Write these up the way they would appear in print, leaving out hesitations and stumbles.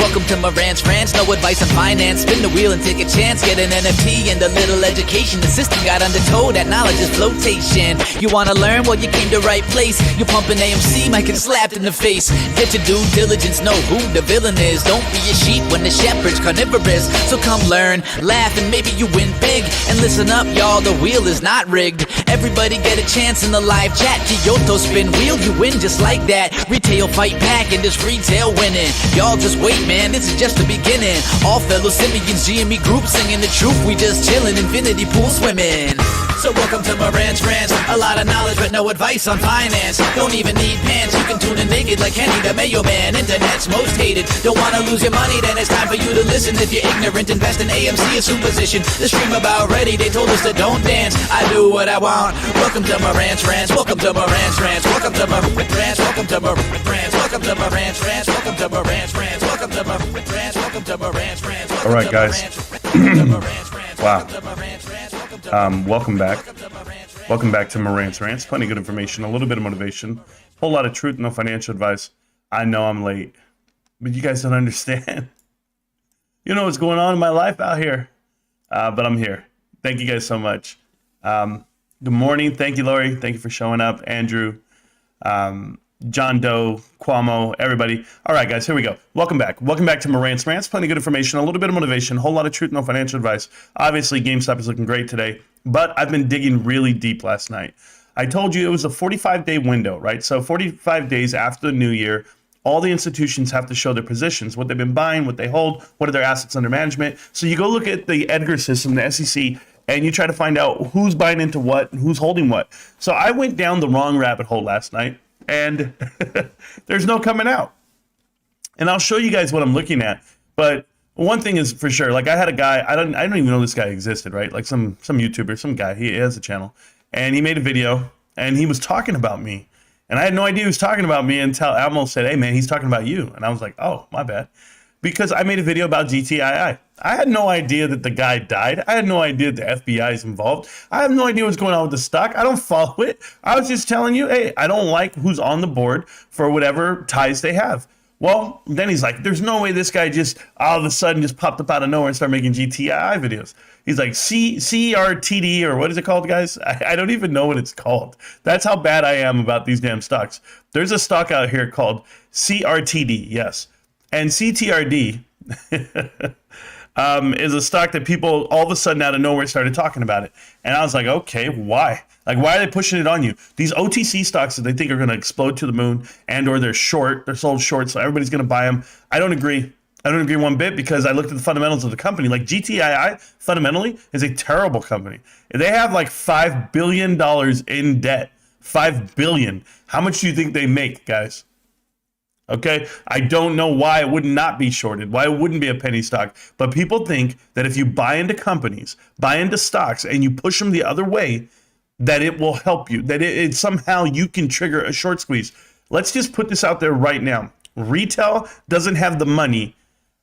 Welcome to Marantz Rantz, no advice on finance. Spin the wheel and take a chance. Get an NFT and a little education. The system got undertow, that knowledge is flotation. You wanna learn? Well, you came to right place. You pumping AMC, might get slapped in the face. Get your due diligence, know who the villain is. Don't be a sheep when the shepherd's carnivorous. So come learn, laugh, and maybe you win big. And listen up, y'all, the wheel is not rigged. Everybody get a chance in the live chat. Kyoto spin wheel, you win just like that. Retail fight back and this retail winning. Y'all just wait, man, this is just the beginning. All fellow simians, GME group singing the truth. We just chilling, infinity pool swimming. So welcome to Marantz Rantz. A lot of knowledge but no advice on finance. Don't even need pants, you can tune in naked like Henny the Mayo Man. Internet's most hated. Don't wanna lose your money, then it's time for you to listen. If you're ignorant, invest in AMC, a superstition. The stream about ready, they told us to don't dance. I do what I want. Welcome to Marantz Rantz. Welcome to Marantz Rantz. Welcome to Marantz Rantz. Welcome to Marantz Rantz. Welcome to Marantz Rantz. Welcome to Marantz Rantz. Welcome to Marantz Rantz. Welcome to Marantz Rantz. All right, guys. Wow. Welcome back. Welcome back to Marantz Rantz. Plenty of good information, a little bit of motivation, a whole lot of truth, no financial advice. I know I'm late, but you guys don't understand. You know what's going on in my life out here, but I'm here. Thank you guys so much. Good morning. Thank you, Lori. Thank you for showing up. Andrew, John Doe, Cuomo, everybody. All right, guys, here we go. Welcome back. Welcome back to Marantz Rantz. Plenty of good information, a little bit of motivation, a whole lot of truth, no financial advice. Obviously, GameStop is looking great today, but I've been digging really deep last night. I told you it was a 45-day window, right? So 45 days after the new year, all the institutions have to show their positions, what they've been buying, what they hold, what are their assets under management. So you go look at the Edgar system, the SEC, and you try to find out who's buying into what and who's holding what. So I went down the wrong rabbit hole last night, and there's no coming out. And I'll show you guys what I'm looking at. But one thing is for sure, like I had a guy, I don't even know this guy existed, right? Like some YouTuber, some guy, he has a channel, and he made a video, and he was talking about me. And I had no idea he was talking about me until Almo said, hey man, he's talking about you. And I was like, oh, my bad. Because I made a video about GTII. I had no idea that the guy died. I had no idea that the FBI is involved. I have no idea what's going on with the stock. I don't follow it. I was just telling you, hey, I don't like who's on the board for whatever ties they have. Well, then he's like, there's no way this guy just all of a sudden just popped up out of nowhere and started making GTII videos. He's like, CRTD, or what is it called, guys? I don't even know what it's called. That's how bad I am about these damn stocks. There's a stock out here called CRTD, yes. And CTRD is a stock that people all of a sudden out of nowhere started talking about it. And I was like, okay, why? Like, why are they pushing it on you? These OTC stocks that they think are going to explode to the moon, and or they're short, they're sold short, so everybody's going to buy them. I don't agree. I don't agree one bit, because I looked at the fundamentals of the company. Like GTII fundamentally is a terrible company. They have like $5 billion in debt. $5 billion. How much do you think they make, guys? Okay, I don't know why it would not be shorted, why it wouldn't be a penny stock. But people think that if you buy into companies, buy into stocks, and you push them the other way, that it will help you, that it somehow you can trigger a short squeeze. Let's just put this out there right now. Retail doesn't have the money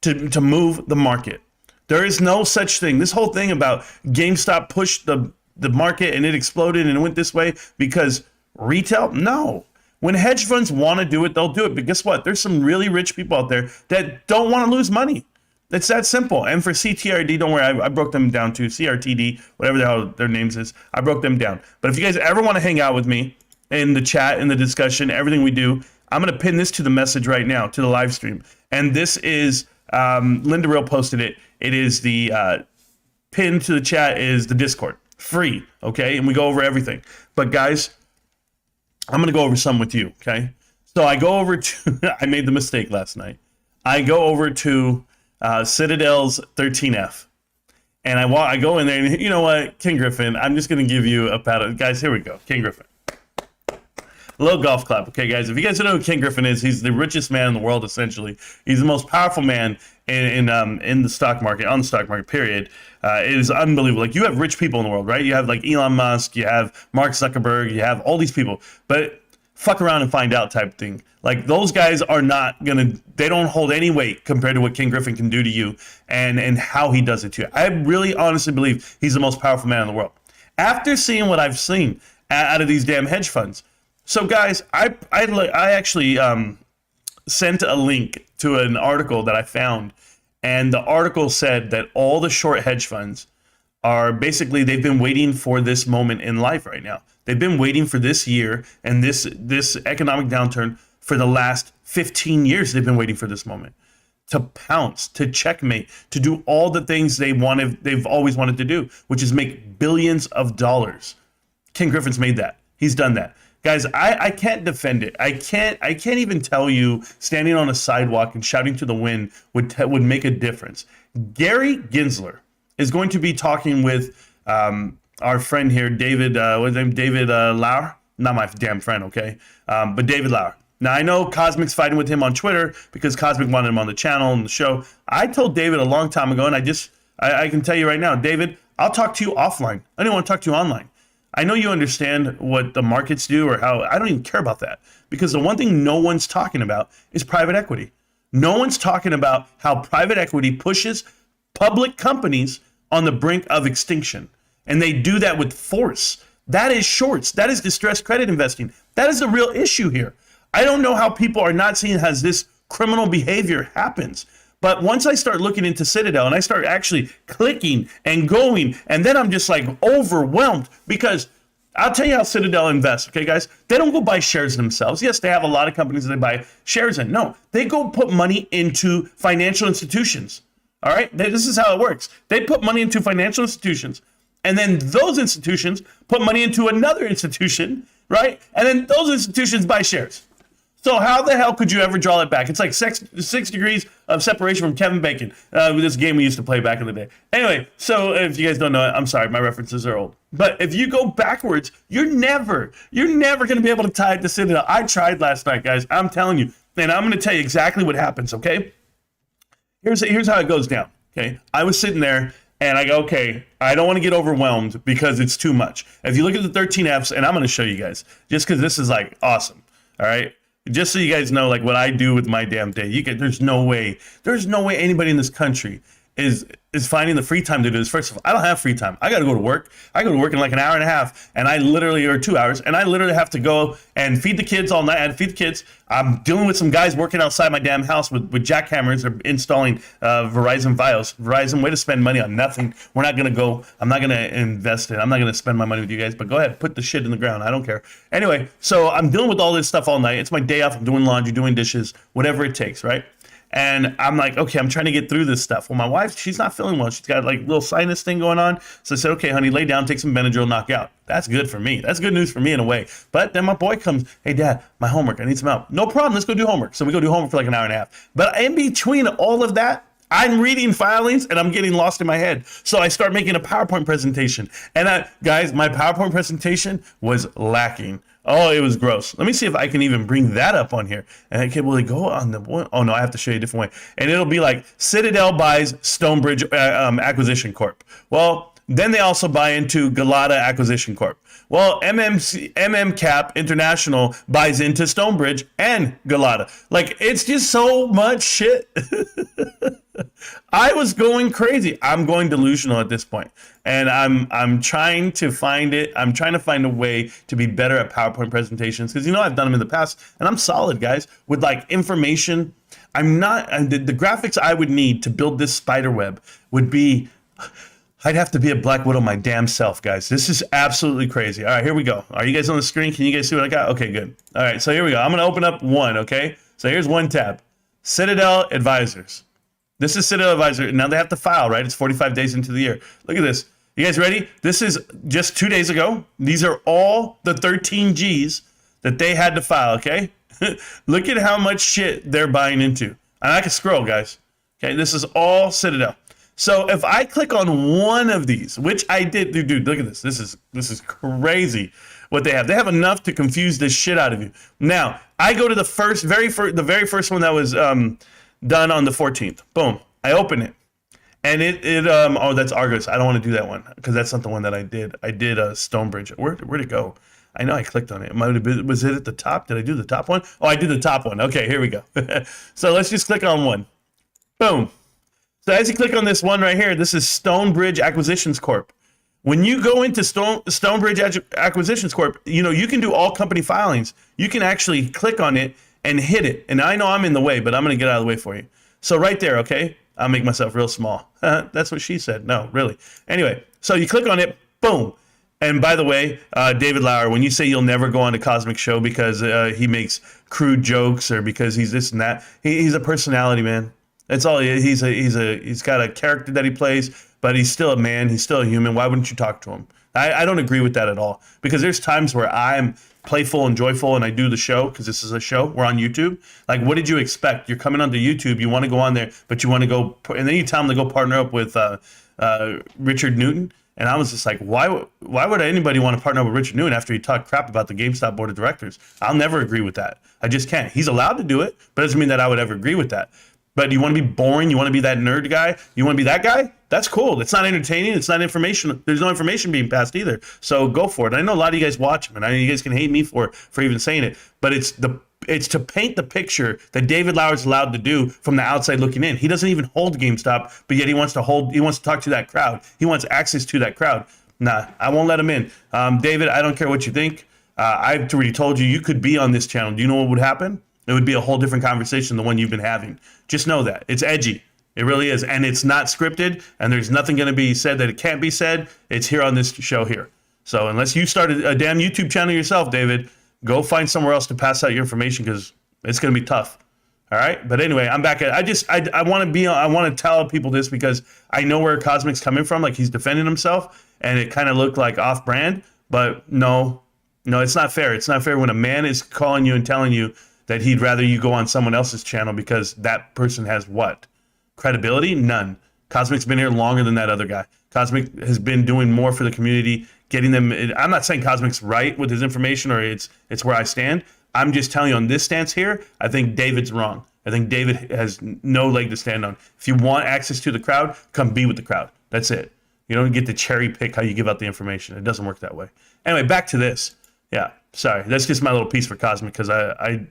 to move the market. There is no such thing. This whole thing about GameStop pushed the market and it exploded and it went this way because retail, no. When hedge funds want to do it, they'll do it. But guess what? There's some really rich people out there that don't want to lose money. It's that simple. And for CTRD, don't worry, I broke them down to CRTD, whatever the hell their names is. I broke them down. But if you guys ever want to hang out with me in the chat, in the discussion, everything we do, I'm going to pin this to the message right now, to the live stream. And this is, Linda Real posted it. It is the pin to the chat is the Discord. Free, okay? And we go over everything. But guys, I'm going to go over some with you, okay? So I go over to, I made the mistake last night. I go over to Citadel's 13F. And I go in there and, you know what, King Griffin, I'm just going to give you a pat on. Guys, here we go, King Griffin. A little golf clap, okay, guys? If you guys don't know who King Griffin is, he's the richest man in the world, essentially. He's the most powerful man in the stock market, on the stock market, period. It is unbelievable. Like, you have rich people in the world, right? You have, like, Elon Musk, you have Mark Zuckerberg, you have all these people. But fuck around and find out type thing. Like, those guys are not going to, they don't hold any weight compared to what King Griffin can do to you and how he does it to you. I really honestly believe he's the most powerful man in the world. After seeing what I've seen out of these damn hedge funds. So guys, I actually sent a link to an article that I found, and the article said that all the short hedge funds are basically, they've been waiting for this moment in life right now. They've been waiting for this year and this economic downturn for the last 15 years. They've been waiting for this moment to pounce, to checkmate, to do all the things they've always wanted to do, which is make billions of dollars. Ken Griffin's made that. He's done that. Guys, I can't defend it. I can't even tell you standing on a sidewalk and shouting to the wind would make a difference. Gary Gensler is going to be talking with our friend here, David, what's his name? David Lauer. Not my damn friend, okay? But David Lauer. Now, I know Cosmic's fighting with him on Twitter because Cosmic wanted him on the channel and the show. I told David a long time ago, and I can tell you right now, David, I'll talk to you offline. I don't want to talk to you online. I know you understand what the markets do or how. I don't even care about that, because the one thing no one's talking about is private equity. No one's talking about how private equity pushes public companies on the brink of extinction. And they do that with force. That is shorts. That is distressed credit investing. That is the real issue here. I don't know how people are not seeing as this criminal behavior happens. But once I start looking into Citadel and I start actually clicking and going, and then I'm just like overwhelmed, because I'll tell you how Citadel invests, okay, guys? They don't go buy shares themselves. Yes, they have a lot of companies that they buy shares in. No, they go put money into financial institutions, all right? This is how it works. They put money into financial institutions, and then those institutions put money into another institution, right? And then those institutions buy shares. So how the hell could you ever draw it back? It's like 6 degrees of separation from Kevin Bacon, with this game we used to play back in the day. Anyway, so if you guys don't know it, I'm sorry, my references are old. But if you go backwards, you're never going to be able to tie it to Citadel. I tried last night, guys. I'm telling you. And I'm going to tell you exactly what happens, okay? Here's how it goes down, okay? I was sitting there, and I go, okay, I don't want to get overwhelmed because it's too much. If you look at the 13 Fs, and I'm going to show you guys, just because this is like awesome, all right? Just so you guys know, like, what I do with my damn day. There's no way anybody in this country is finding the free time to do this. First of all, I don't have free time. I got to go to work. I go to work in like an hour and a half, and or 2 hours, and I literally have to go and feed the kids all night. I feed the kids. I'm dealing with some guys working outside my damn house with jackhammers. They're installing Verizon Fios. Verizon, way to spend money on nothing. We're not going to go. I'm not going to invest it. I'm not going to spend my money with you guys, but go ahead, put the shit in the ground. I don't care. Anyway, so I'm dealing with all this stuff all night. It's my day off. I'm doing laundry, doing dishes, whatever it takes, right? And I'm like, okay, I'm trying to get through this stuff. Well, my wife, she's not feeling well. She's got like a little sinus thing going on. So I said, okay, honey, lay down, take some Benadryl, knock out. That's good for me. That's good news for me in a way. But then my boy comes, hey, Dad, my homework, I need some help. No problem, let's go do homework. So we go do homework for like an hour and a half. But in between all of that, I'm reading filings and I'm getting lost in my head. So I start making a PowerPoint presentation. And guys, my PowerPoint presentation was lacking. Oh, it was gross. Let me see if I can even bring that up on here. And okay, will it go on the one? Oh no, I have to show you a different way. And it'll be like Citadel buys Stonebridge Acquisition Corp. Well, then they also buy into Galata Acquisition Corp. Well, MMCap International buys into Stonebridge and Galata. Like, it's just so much shit. I was going crazy. I'm going delusional at this point. And I'm trying to find it. I'm trying to find a way to be better at PowerPoint presentations, because I've done them in the past and I'm solid, guys, with like information. I'm not, the graphics I would need to build this spider web would be, I'd have to be a Black Widow my damn self, guys. This is absolutely crazy. All right, here we go. Are you guys on the screen? Can you guys see what I got? Okay, good. All right, so here we go. I'm going to open up one, okay? So here's one tab. Citadel Advisors. This is Citadel Advisor. Now they have to file, right? It's 45 days into the year. Look at this. You guys ready? This is just 2 days ago. These are all the 13 Gs that they had to file, okay? Look at how much shit they're buying into. And I can scroll, guys. Okay, this is all Citadel. So if I click on one of these, which I did, dude, look at this. This is crazy what they have. They have enough to confuse the shit out of you. Now, I go to the very first one that was done on the 14th. Boom. I open it. And oh, that's Argos. I don't want to do that one because that's not the one that I did. I did Stonebridge. Where'd it go? I know I clicked on it. Was it at the top? Did I do the top one? Oh, I did the top one. Okay, here we go. So let's just click on one. Boom. So as you click on this one right here, this is Stonebridge Acquisitions Corp. When you go into Stonebridge Acquisitions Corp, you can do all company filings. You can actually click on it and hit it. And I know I'm in the way, but I'm going to get out of the way for you. So right there, okay? I'll make myself real small. That's what she said. No, really. Anyway, so you click on it, boom. And by the way, David Lauer, when you say you'll never go on a Cosmic show because he makes crude jokes or because he's this and that, he's a personality, man. That's all he is. He's got a character that he plays, but he's still a man. He's still a human. Why wouldn't you talk to him? I don't agree with that at all, because there's times where I'm playful and joyful and I do the show because this is a show. We're on YouTube. Like, what did you expect? You're coming onto YouTube. You want to go on there, but you want to go, and then you tell them to go partner up with Richard Newton. And I was just like, why would anybody want to partner up with Richard Newton after he talked crap about the GameStop board of directors? I'll never agree with that. I just can't. He's allowed to do it, but it doesn't mean that I would ever agree with that. But you want to be boring? You want to be that nerd guy? You want to be that guy? That's cool. It's not entertaining. It's not information. There's no information being passed either. So go for it. I know a lot of you guys watch him, and I know you guys can hate me for even saying it. But it's to paint the picture that David Lauer is allowed to do from the outside looking in. He doesn't even hold GameStop, but yet he wants to talk to that crowd. He wants access to that crowd. Nah, I won't let him in. David, I don't care what you think. I've already told you could be on this channel. Do you know what would happen? It would be a whole different conversation than the one you've been having. Just know that. It's edgy. It really is. And it's not scripted, and there's nothing going to be said that it can't be said. It's here on this show here. So unless you started a damn YouTube channel yourself, David, go find somewhere else to pass out your information, because it's going to be tough. All right? But anyway, I'm back at I want to tell people this because I know where Cosmic's coming from. Like, he's defending himself, and it kind of looked like off-brand. But no, it's not fair. It's not fair when a man is calling you and telling you that he'd rather you go on someone else's channel because that person has what? Credibility? None. Cosmic's been here longer than that other guy. Cosmic has been doing more for the community, getting them. I'm not saying Cosmic's right with his information or it's where I stand. I'm just telling you on this stance here, I think David's wrong. I think David has no leg to stand on. If you want access to the crowd, come be with the crowd. That's it. You don't get to cherry pick how you give out the information. It doesn't work that way. Anyway, back to this. Yeah, sorry. That's just my little piece for Cosmic, because I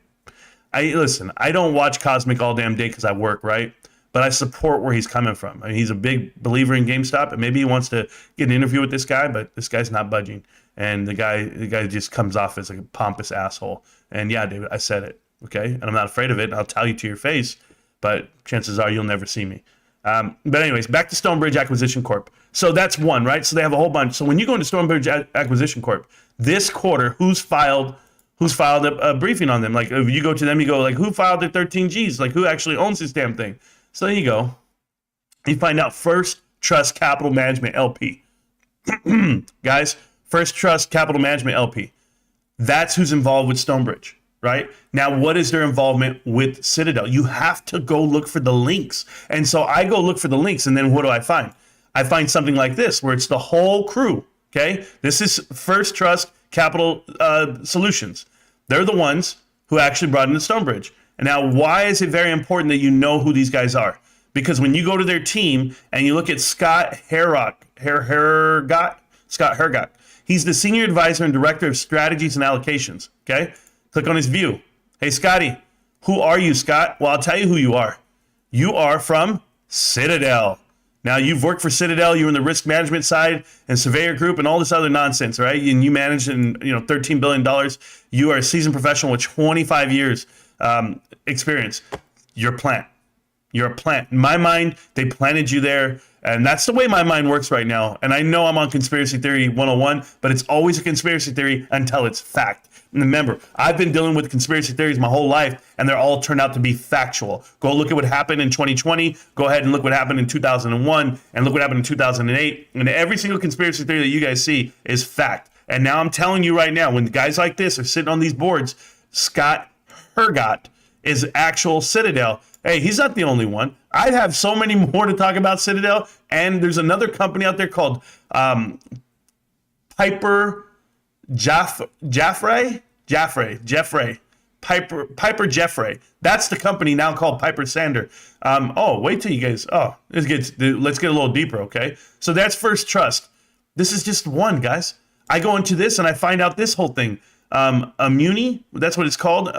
listen, I don't watch Cosmic all damn day because I work, right? But I support where he's coming from. I mean, he's a big believer in GameStop, and maybe he wants to get an interview with this guy, but this guy's not budging. And the guy just comes off as like a pompous asshole. And yeah, David, I said it, okay? And I'm not afraid of it, and I'll tell you to your face, but chances are you'll never see me. But anyways, back to Stonebridge Acquisition Corp. So that's one, right? So they have a whole bunch. So when you go into Stonebridge Acquisition Corp, this quarter, who's filed a briefing on them? Like, if you go to them, you go like, who filed their 13Gs? Like, who actually owns this damn thing? So there you go. You find out First Trust Capital Management LP. Guys, First Trust Capital Management LP. That's who's involved with Stonebridge, right? Now, what is their involvement with Citadel? You have to go look for the links. And so I go look for the links, and then what do I find? I find something like this, where it's the whole crew, okay? This is First Trust Capital Solutions. They're the ones who actually brought in the Stonebridge. And now, why is it very important that you know who these guys are? Because when you go to their team and you look at Scott Hergott, he's the Senior Advisor and Director of Strategies and Allocations, okay? Click on his view. Hey, Scotty, who are you, Scott? Well, I'll tell you who you are. You are from Citadel. Now, you've worked for Citadel. You're in the risk management side and surveyor group and all this other nonsense, right? And you manage $13 billion. You are a seasoned professional with 25 years experience. You're a plant. You're a plant. In my mind, they planted you there. And that's the way my mind works right now. And I know I'm on Conspiracy Theory 101, but it's always a conspiracy theory until it's fact. And remember, I've been dealing with conspiracy theories my whole life, and they're all turned out to be factual. Go look at what happened in 2020. Go ahead and look what happened in 2001, and look what happened in 2008. And every single conspiracy theory that you guys see is fact. And now I'm telling you right now, when guys like this are sitting on these boards, Scott Hergott is actual Citadel. Hey, he's not the only one. I'd have so many more to talk about Citadel. And there's another company out there called Piper Jaffray. Piper Jaffray. That's the company now called Piper Sandler. Wait till you guys. Let's get a little deeper, okay? So that's First Trust. This is just one, guys. I go into this and I find out this whole thing. Immuni, that's what it's called.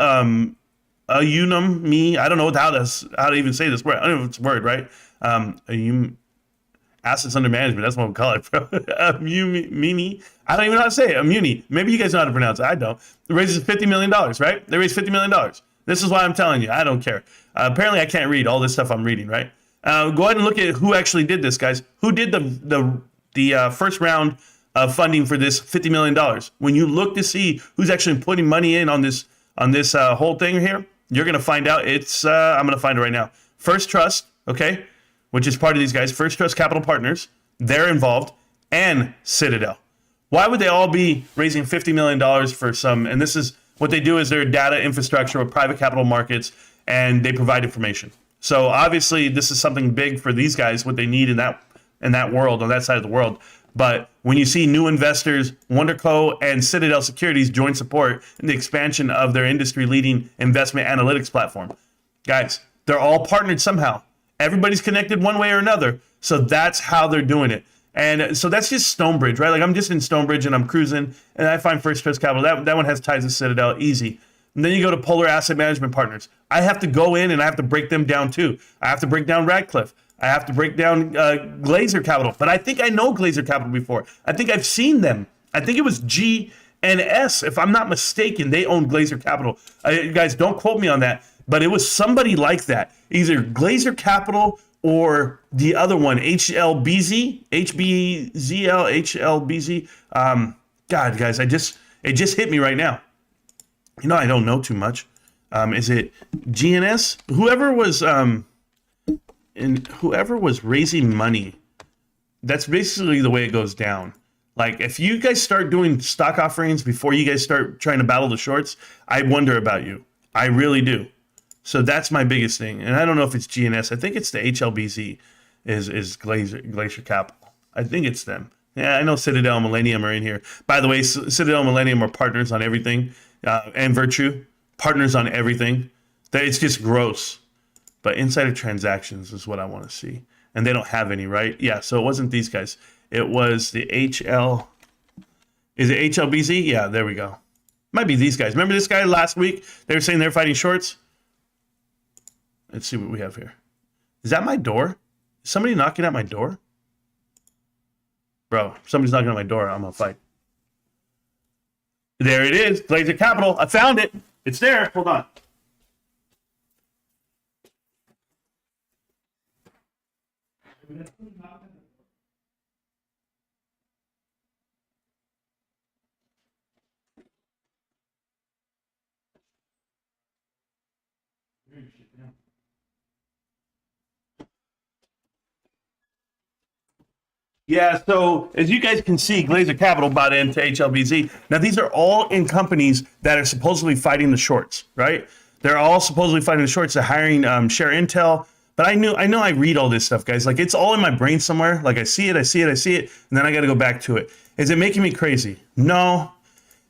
Unum me. I don't know how to even say this word. I don't know if it's a word, right? Assets under management. That's what we call it, bro. Mimi. I don't even know how to say it. Immuni. Maybe you guys know how to pronounce it. I don't. It raises $50 million, right? They raised $50 million. This is why I'm telling you. I don't care. Apparently, I can't read all this stuff I'm reading, right? Go ahead and look at who actually did this, guys. Who did the first round of funding for this $50 million? When you look to see who's actually putting money in on this whole thing here, you're going to find out it's, I'm going to find it right now. First Trust, okay, which is part of these guys. First Trust Capital Partners, they're involved, and Citadel. Why would they all be raising $50 million for some? And this is what they do is their data infrastructure with private capital markets, and they provide information. So obviously, this is something big for these guys, what they need in that world, on that side of the world. But when you see new investors, WonderCo and Citadel Securities join support in the expansion of their industry-leading investment analytics platform, guys, they're all partnered somehow. Everybody's connected one way or another. So that's how they're doing it. And so that's just Stonebridge, right? Like I'm just in Stonebridge and I'm cruising and I find First Trust Capital. That one has ties to Citadel, easy. And then you go to Polar Asset Management Partners. I have to go in and I have to break them down too. I have to break down Radcliffe. I have to break down Glazer Capital. But I think I know Glazer Capital before. I think I've seen them. I think it was GNS, if I'm not mistaken. They own Glazer Capital. You guys, don't quote me on that. But it was somebody like that. Either Glazer Capital or the other one, HLBZ, HLBZ. God, guys, it just hit me right now. You know, I don't know too much. Is it GNS? Whoever was raising money, that's basically the way it goes down. Like, if you guys start doing stock offerings before you guys start trying to battle the shorts, I wonder about you. I really do. So that's my biggest thing. And I don't know if it's GNS. I think it's the HLBZ is Glacier Capital. I think it's them. Yeah, I know Citadel and Millennium are in here. By the way, Citadel and Millennium are partners on everything. And Virtue, partners on everything. It's just gross. But insider transactions is what I want to see. And they don't have any, right? Yeah, so it wasn't these guys. It was the HL. Is it HLBZ? Yeah, there we go. Might be these guys. Remember this guy last week? They were saying they're fighting shorts. Let's see what we have here. Is that my door? Is somebody knocking at my door? Bro, if somebody's knocking at my door, I'm going to fight. There it is. Glazer Capital. I found it. It's there. Hold on. Yeah, so as you guys can see, Glazer Capital bought into HLBZ. Now, these are all in companies that are supposedly fighting the shorts, right? They're all supposedly fighting the shorts. They're hiring share intel. But I know I read all this stuff, guys. Like, it's all in my brain somewhere. Like, I see it, and then I got to go back to it. Is it making me crazy? No.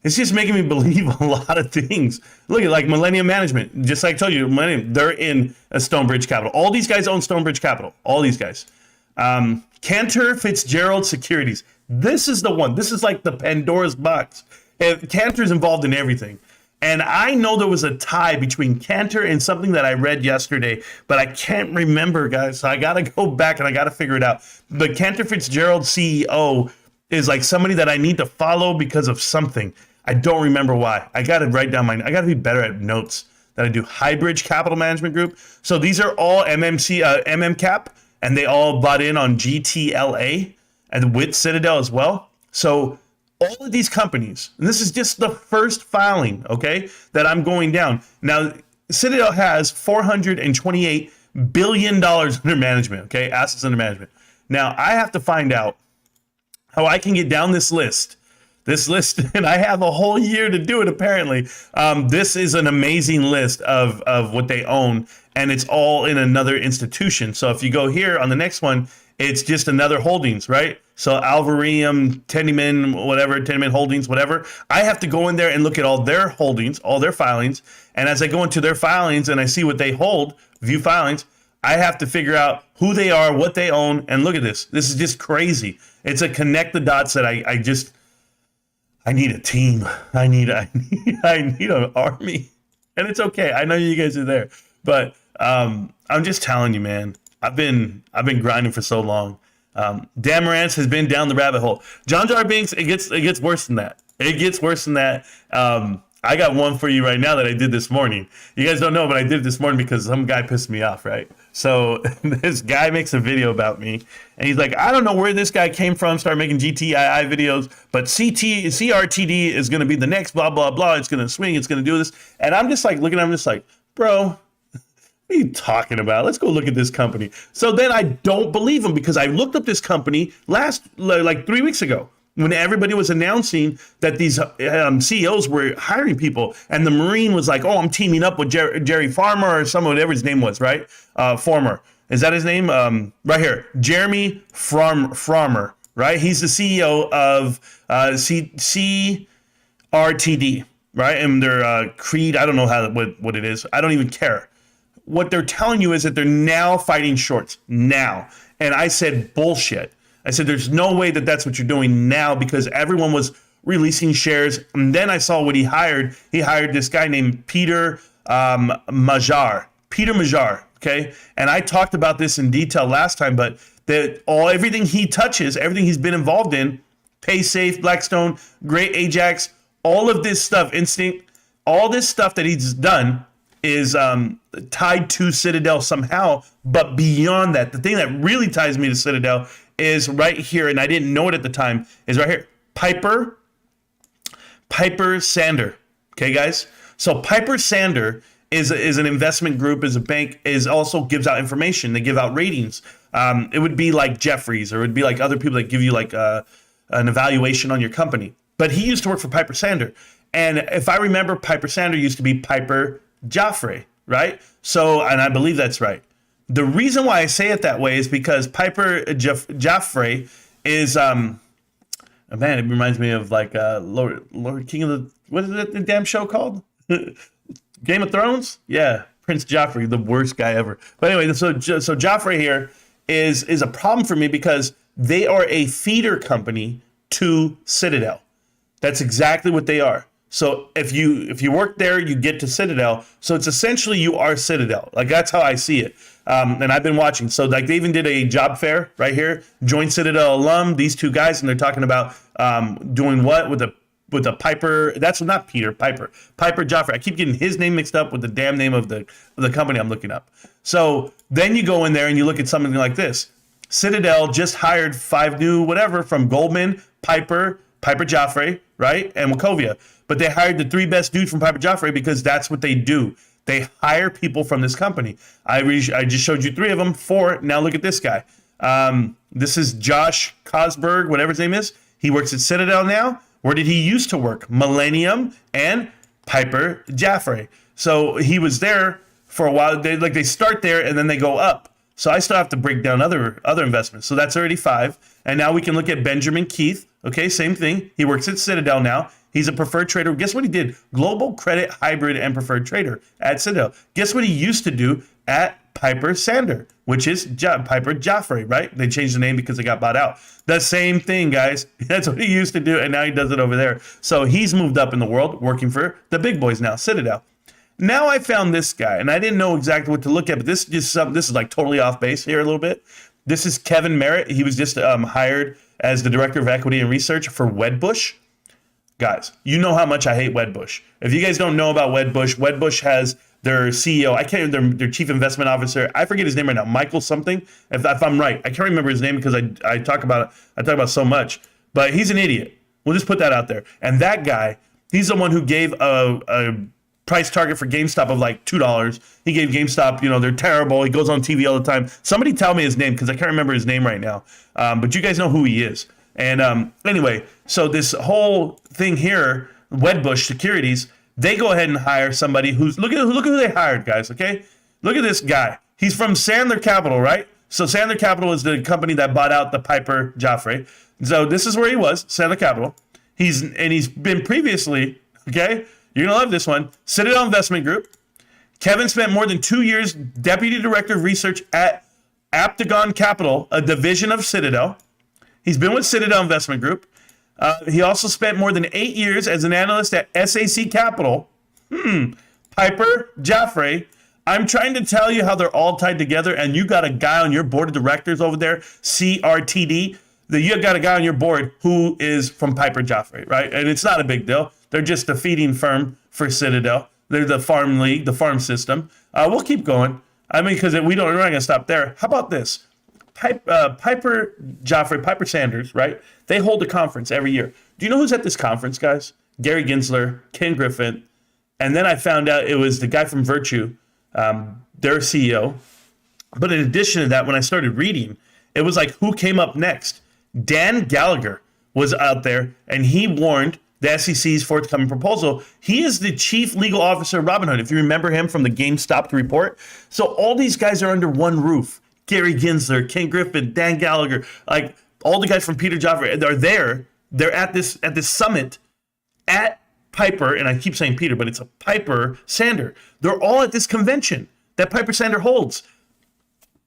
It's just making me believe a lot of things. Look at, like, Millennium Management. Just like I told you, Millennium, they're in a Stonebridge Capital. All these guys own Stonebridge Capital. All these guys. Cantor Fitzgerald Securities. This is the one. This is like the Pandora's box. Cantor's involved in everything. And I know there was a tie between Cantor and something that I read yesterday, but I can't remember, guys. So I got to go back and I got to figure it out. The Cantor Fitzgerald CEO is like somebody that I need to follow because of something. I don't remember why. I got to write down I got to be better at notes that I do. Highbridge Capital Management Group. So these are all MMCap. And they all bought in on GTLA and with Citadel as well. So all of these companies, and this is just the first filing, okay, that I'm going down. Now, Citadel has $428 billion under management, okay, assets under management. Now, I have to find out how I can get down this list, and I have a whole year to do it, apparently. This is an amazing list of what they own, and it's all in another institution. So if you go here on the next one, it's just another holdings, right? So Alvarium, Tennyman Holdings, whatever. I have to go in there and look at all their holdings, all their filings, and as I go into their filings and I see what they hold, view filings, I have to figure out who they are, what they own, and look at this. This is just crazy. It's a connect the dots that I need a team. I need an army, and it's okay. I know you guys are there, but I'm just telling you, man. I've been grinding for so long. Dan Marantz has been down the rabbit hole. John Jar Binks, it gets worse than that. It gets worse than that. I got one for you right now that I did this morning. You guys don't know, but I did it this morning because some guy pissed me off, right? So this guy makes a video about me, and he's like, I don't know where this guy came from, started making GTII videos, but CRTD is going to be the next blah, blah, blah. It's going to swing. It's going to do this. And I'm just like looking at him, just like, bro, what are you talking about? Let's go look at this company. So then I don't believe him because I looked up this company like 3 weeks ago, when everybody was announcing that these CEOs were hiring people, and the Marine was like, oh, I'm teaming up with Jerry Farmer or whatever his name was, right? Former. Is that his name? Right here. Jeremy Farmer, right? He's the CEO of CRTD, right? And their creed, I don't know what it is. I don't even care. What they're telling you is that they're now fighting shorts, now. And I said, bullshit. I said, there's no way that that's what you're doing now, because everyone was releasing shares. And then I saw what he hired. He hired this guy named Peter Major. Okay. And I talked about this in detail last time, but everything he touches, everything he's been involved in, PaySafe, Blackstone, Great Ajax, all of this stuff, Instinct, all this stuff that he's done is tied to Citadel somehow. But beyond that, the thing that really ties me to Citadel is right here, and I didn't know it at the time, is right here. Piper Sandler. Okay, guys? So Piper Sandler is an investment group, is a bank, also gives out information. They give out ratings. It would be like Jeffries, or it would be like other people that give you like an evaluation on your company. But he used to work for Piper Sandler. And if I remember, Piper Sandler used to be Piper Jaffray, right? So, and I believe that's right. The reason why I say it that way is because Piper Jaffray is, man, it reminds me of like Lord King of the, what is it, the damn show called? Game of Thrones? Yeah, Prince Joffrey, the worst guy ever. But anyway, so Joffrey here is a problem for me because they are a feeder company to Citadel. That's exactly what they are. So if you work there, you get to Citadel. So it's essentially you are Citadel. Like, that's how I see it. And I've been watching. So like they even did a job fair right here. Joint Citadel alum, these two guys, and they're talking about doing what with a Piper. That's not Peter, Piper Jaffray. I keep getting his name mixed up with the damn name of the company I'm looking up. So then you go in there and you look at something like this. Citadel just hired 5 new whatever from Goldman, Piper Jaffray, right, and Wachovia. But they hired the 3 best dudes from Piper Jaffray because that's what they do. They hire people from this company. I just showed you 3 of them, 4. Now look at this guy. This is Josh Kosberg, whatever his name is. He works at Citadel now. Where did he used to work? Millennium and Piper Jaffray. So he was there for a while. They start there and then they go up. So I still have to break down other investments. So that's already 5. And now we can look at Benjamin Keith. Okay, same thing. He works at Citadel now. He's a preferred trader. Guess what he did? Global credit, hybrid, and preferred trader at Citadel. Guess what he used to do at Piper Sandler, which is Piper Jaffray, right? They changed the name because they got bought out. The same thing, guys. That's what he used to do, and now he does it over there. So he's moved up in the world, working for the big boys now, Citadel. Now I found this guy, and I didn't know exactly what to look at, but this is like totally off base here a little bit. This is Kevin Merritt. He was just hired as the director of equity and research for Wedbush. Guys, you know how much I hate Wedbush. If you guys don't know about Wedbush has their CEO, I can't, their chief investment officer, I forget his name right now, Michael something. If I'm right, I can't remember his name because I talk about so much, but he's an idiot. We'll just put that out there. And that guy, he's the one who gave a price target for GameStop of like $2. He gave GameStop, they're terrible. He goes on TV all the time. Somebody tell me his name because I can't remember his name right now. But you guys know who he is. And anyway, so this whole thing here, Wedbush Securities, they go ahead and hire somebody who's look at who they hired, guys. Okay, look at this guy. He's from Sandler Capital, right? So Sandler Capital is the company that bought out the Piper Jaffray. So this is where he was, Sandler Capital. He's been previously, okay, you're gonna love this one, Citadel Investment Group. Kevin spent more than 2 years deputy director of research at Aptagon Capital, a division of Citadel. He's been with Citadel Investment Group. He also spent more than 8 years as an analyst at SAC Capital. Piper Jaffray. I'm trying to tell you how they're all tied together, and you got a guy on your board of directors over there, CRTD. You got a guy on your board who is from Piper Jaffray, right? And it's not a big deal. They're just a feeding firm for Citadel. They're the farm league, the farm system. We'll keep going. I mean, because we're not going to stop there. How about this? Piper Sanders, right? They hold a conference every year. Do you know who's at this conference, guys? Gary Gensler, Ken Griffin, and then I found out it was the guy from Virtue, their CEO. But in addition to that, when I started reading, it was like, who came up next? Dan Gallagher was out there, and he warned the SEC's forthcoming proposal. He is the chief legal officer of Robinhood, if you remember him from the GameStop report. So all these guys are under one roof. Gary Gensler, Ken Griffin, Dan Gallagher, like all the guys from Peter Jaffe are there. They're at this summit at Piper, and I keep saying Peter, but it's a Piper Sandler. They're all at this convention that Piper Sandler holds.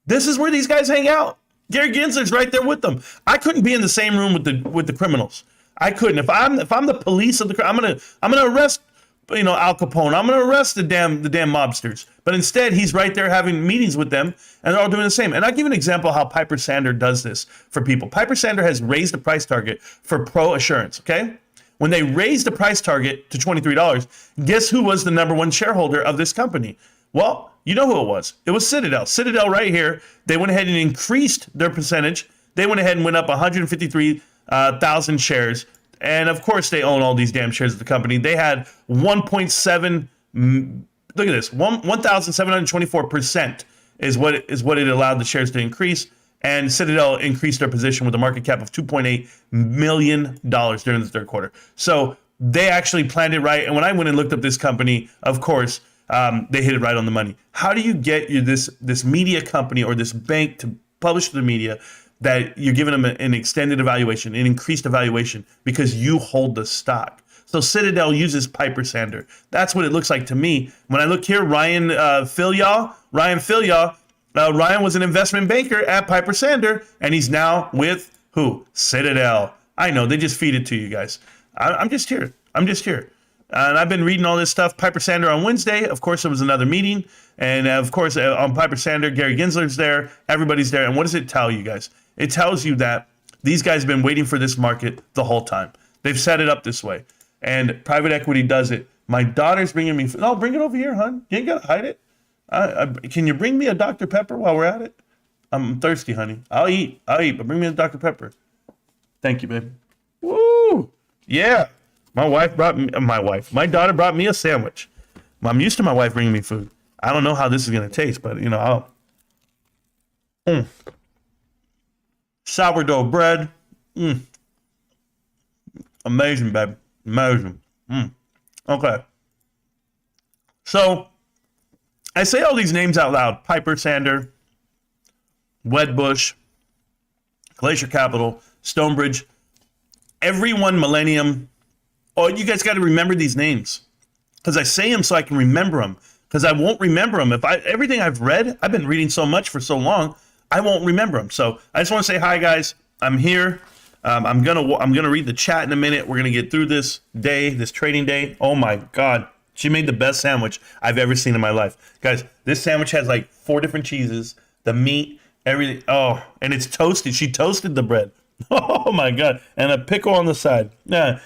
This is where these guys hang out. Gary Gensler's right there with them. I couldn't be in the same room with the criminals. I couldn't. If I'm the police of the, I'm gonna arrest, Al Capone. I'm gonna arrest the damn mobsters. But instead, he's right there having meetings with them, and they're all doing the same. And I'll give you an example of how Piper Sandler does this for people. Piper Sandler has raised the price target for Pro Assurance. Okay, when they raised the price target to $23, guess who was the number one shareholder of this company? Well, you know who it was. It was Citadel. Citadel right here. They went ahead and increased their percentage. They went ahead and went up 153,000 shares. And of course, they own all these damn shares of the company. They had 1.7. Look at this. 1,724% is what it allowed the shares to increase. And Citadel increased their position with a market cap of $2.8 million during the third quarter. So they actually planned it right. And when I went and looked up this company, of course, they hit it right on the money. How do you get this media company or this bank to publish to the media that you're giving them an extended evaluation, an increased evaluation, because you hold the stock? So Citadel uses Piper Sandler. That's what it looks like to me. When I look here, Ryan Filial, Ryan was an investment banker at Piper Sandler, and he's now with who? Citadel. I know, they just feed it to you guys. I'm just here. And I've been reading all this stuff. Piper Sandler on Wednesday. Of course, there was another meeting. And of course, on Piper Sandler, Gary Gensler's there. Everybody's there. And what does it tell you guys? It tells you that these guys have been waiting for this market the whole time. They've set it up this way. And private equity does it. My daughter's bringing me food. No, bring it over here, hon. You ain't got to hide it. Can you bring me a Dr. Pepper while we're at it? I'm thirsty, honey. I'll eat, but bring me a Dr. Pepper. Thank you, babe. Woo! Yeah. My daughter brought me a sandwich. I'm used to my wife bringing me food. I don't know how this is going to taste, but sourdough bread. Amazing, babe. Amazing. Okay. So I say all these names out loud. Piper Sandler, Wedbush, Glacier Capital, Stonebridge, everyone Millennium. Oh, you guys got to remember these names because I say them so I can remember them, because I won't remember them. Everything I've read, I've been reading so much for so long, I won't remember them. So I just want to say hi, guys. I'm here. I'm gonna read the chat in a minute. We're gonna get through this day, this trading day. Oh my God, she made the best sandwich I've ever seen in my life, guys. This sandwich has like 4 different cheeses, the meat, everything. Oh, and it's toasted. She toasted the bread. Oh my God, and a pickle on the side. Yeah,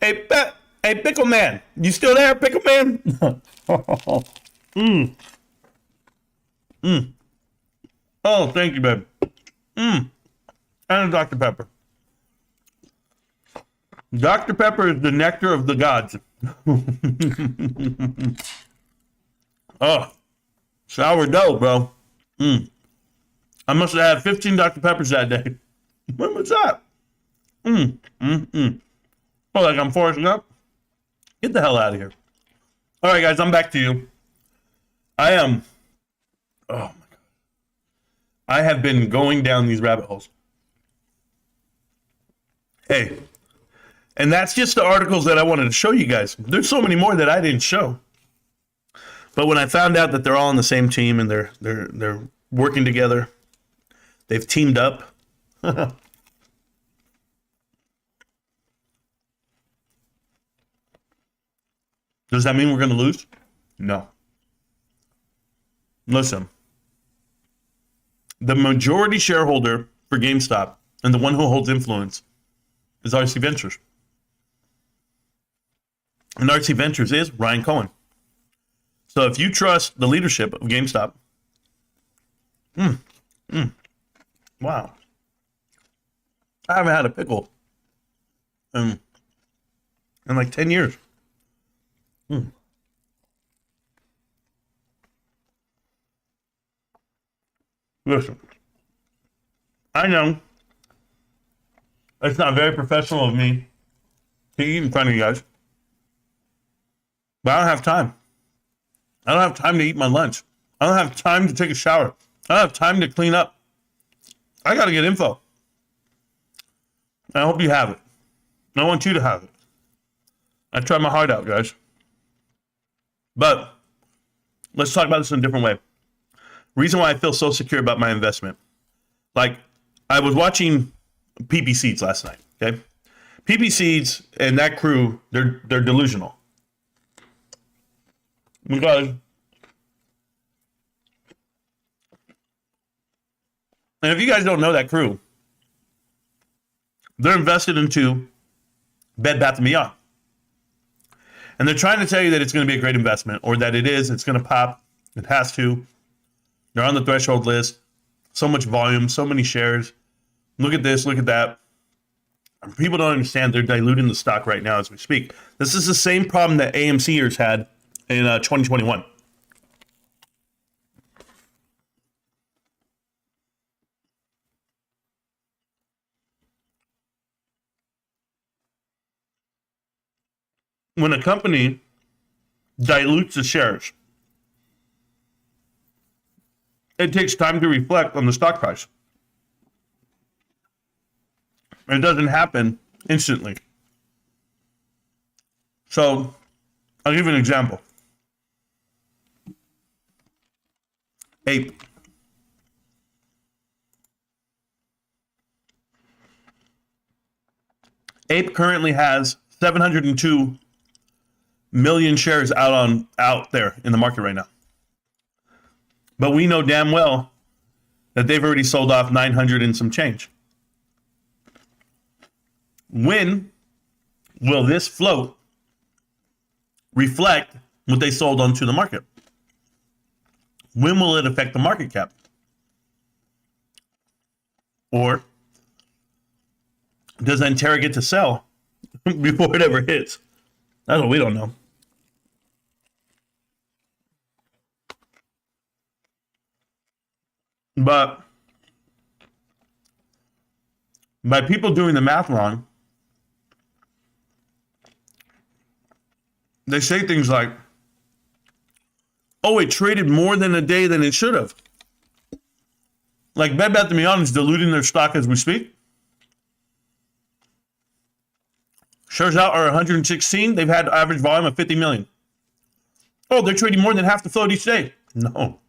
Hey, Pickle Man, you still there, Pickle Man? Oh, thank you, babe. And a Dr. Pepper. Dr. Pepper is the nectar of the gods. Oh, sourdough, bro. I must have had 15 Dr. Peppers that day. When was that? Oh, like I'm forcing up? Get the hell out of here. All right, guys, I'm back to you. Oh my God. I have been going down these rabbit holes. Hey, and that's just the articles that I wanted to show you guys. There's so many more that I didn't show. But when I found out that they're all on the same team and they're working together, they've teamed up. Does that mean we're going to lose? No. Listen, the majority shareholder for GameStop and the one who holds influence is RC Ventures. And RC Ventures is Ryan Cohen. So if you trust the leadership of GameStop, wow. I haven't had a pickle in like 10 years. Listen, I know it's not very professional of me to eat in front of you guys, but I don't have time. I don't have time to eat my lunch. I don't have time to take a shower. I don't have time to clean up. I got to get info. I hope you have it. I want you to have it. I tried my heart out, guys. But let's talk about this in a different way. Reason why I feel so secure about my investment. Like, I was watching PP Seeds last night, okay? PP Seeds and that crew, they're delusional. Because, and if you guys don't know that crew, they're invested into Bed Bath & Beyond. And they're trying to tell you that it's going to be a great investment, or that it is, it's going to pop, it has to. They're on the threshold list. So much volume, so many shares. Look at this, look at that. People don't understand they're diluting the stock right now as we speak. This is the same problem that AMCers had in 2021. When a company dilutes the shares, it takes time to reflect on the stock price. It doesn't happen instantly. So, I'll give you an example. Ape. Ape currently has 702 million shares out there in the market right now. But we know damn well that they've already sold off 900 and some change. When will this float reflect what they sold onto the market? When will it affect the market cap? Or does Antera get to sell before it ever hits? That's what we don't know. But by people doing the math wrong, they say things like, oh, it traded more than a day than it should have. Like Bed Bath & Beyond is diluting their stock as we speak. Shares out are 116. They've had average volume of 50 million. Oh, they're trading more than half the float each day. No,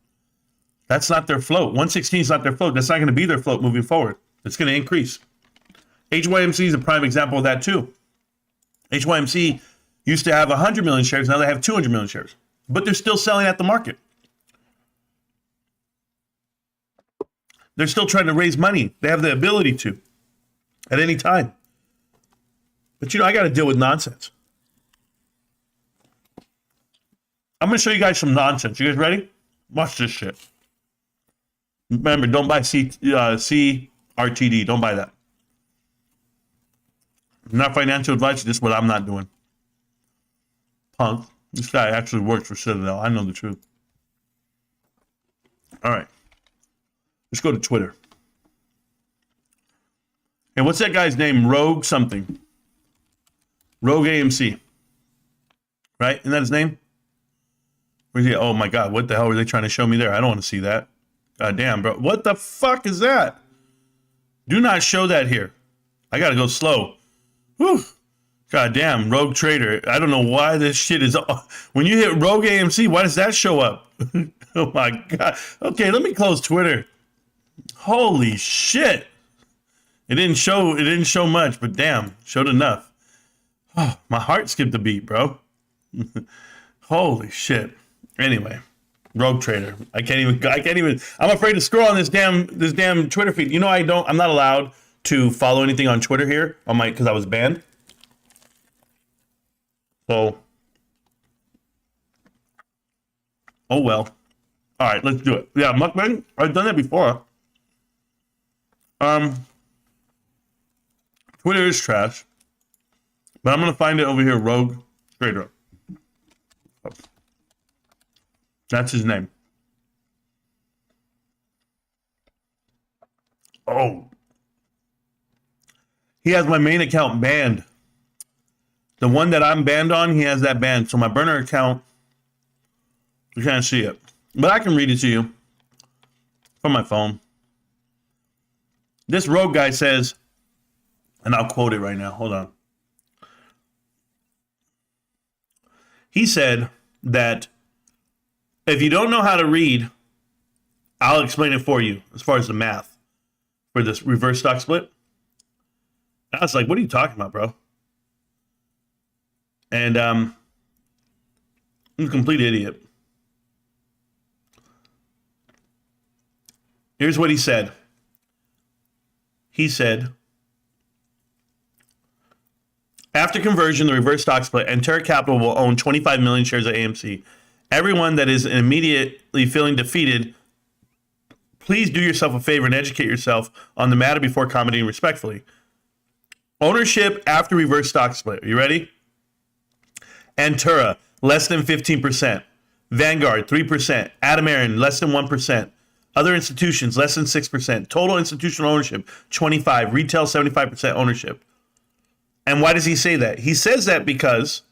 that's not their float. 116 is not their float. That's not going to be their float moving forward. It's going to increase. HYMC is a prime example of that too. HYMC used to have 100 million shares. Now they have 200 million shares. But they're still selling at the market. They're still trying to raise money. They have the ability to at any time. But, you know, I got to deal with nonsense. I'm going to show you guys some nonsense. You guys ready? Watch this shit. Remember, don't buy CRTD. Don't buy that. Not financial advice. Just what I'm not doing. Punk. This guy actually works for Citadel. I know the truth. All right. Let's go to Twitter. Hey, what's that guy's name? Rogue something. Rogue AMC. Right? Isn't that his name? Where's he? Oh my God. What the hell were they trying to show me there? I don't want to see that. God damn, bro. What the fuck is that? Do not show that here. I got to go slow. Whew. God damn, Rogue Trader. I don't know why this shit is... When you hit Rogue AMC, why does that show up? Oh my God. Okay, let me close Twitter. Holy shit. It didn't show much, but damn, showed enough. Oh, my heart skipped a beat, bro. Holy shit. Anyway, Rogue Trader. I can't even, I'm afraid to scroll on this damn Twitter feed. You know, I'm not allowed to follow anything on Twitter here because I was banned. So Oh well. All right, let's do it. Yeah, mukbang. I've done that before. Twitter is trash, but I'm gonna find it over here. Rogue Trader. That's his name. Oh, he has my main account banned. The one that I'm banned on, he has that banned. So my burner account, you can't see it, but I can read it to you from my phone. This rogue guy says, and I'll quote it right now. Hold on. He said that if you don't know how to read, I'll explain it for you as far as the math for this reverse stock split. I was like, what are you talking about, bro? And I'm a complete idiot. Here's what he said. He said, after conversion, the reverse stock split, Antera Capital will own 25 million shares of AMC. Everyone that is immediately feeling defeated, please do yourself a favor and educate yourself on the matter before commenting respectfully. Ownership after reverse stock split. Are you ready? Antera, less than 15%. Vanguard, 3%. Adamarin, less than 1%. Other institutions, less than 6%. Total institutional ownership, 25%. Retail, 75% ownership. And why does he say that? He says that because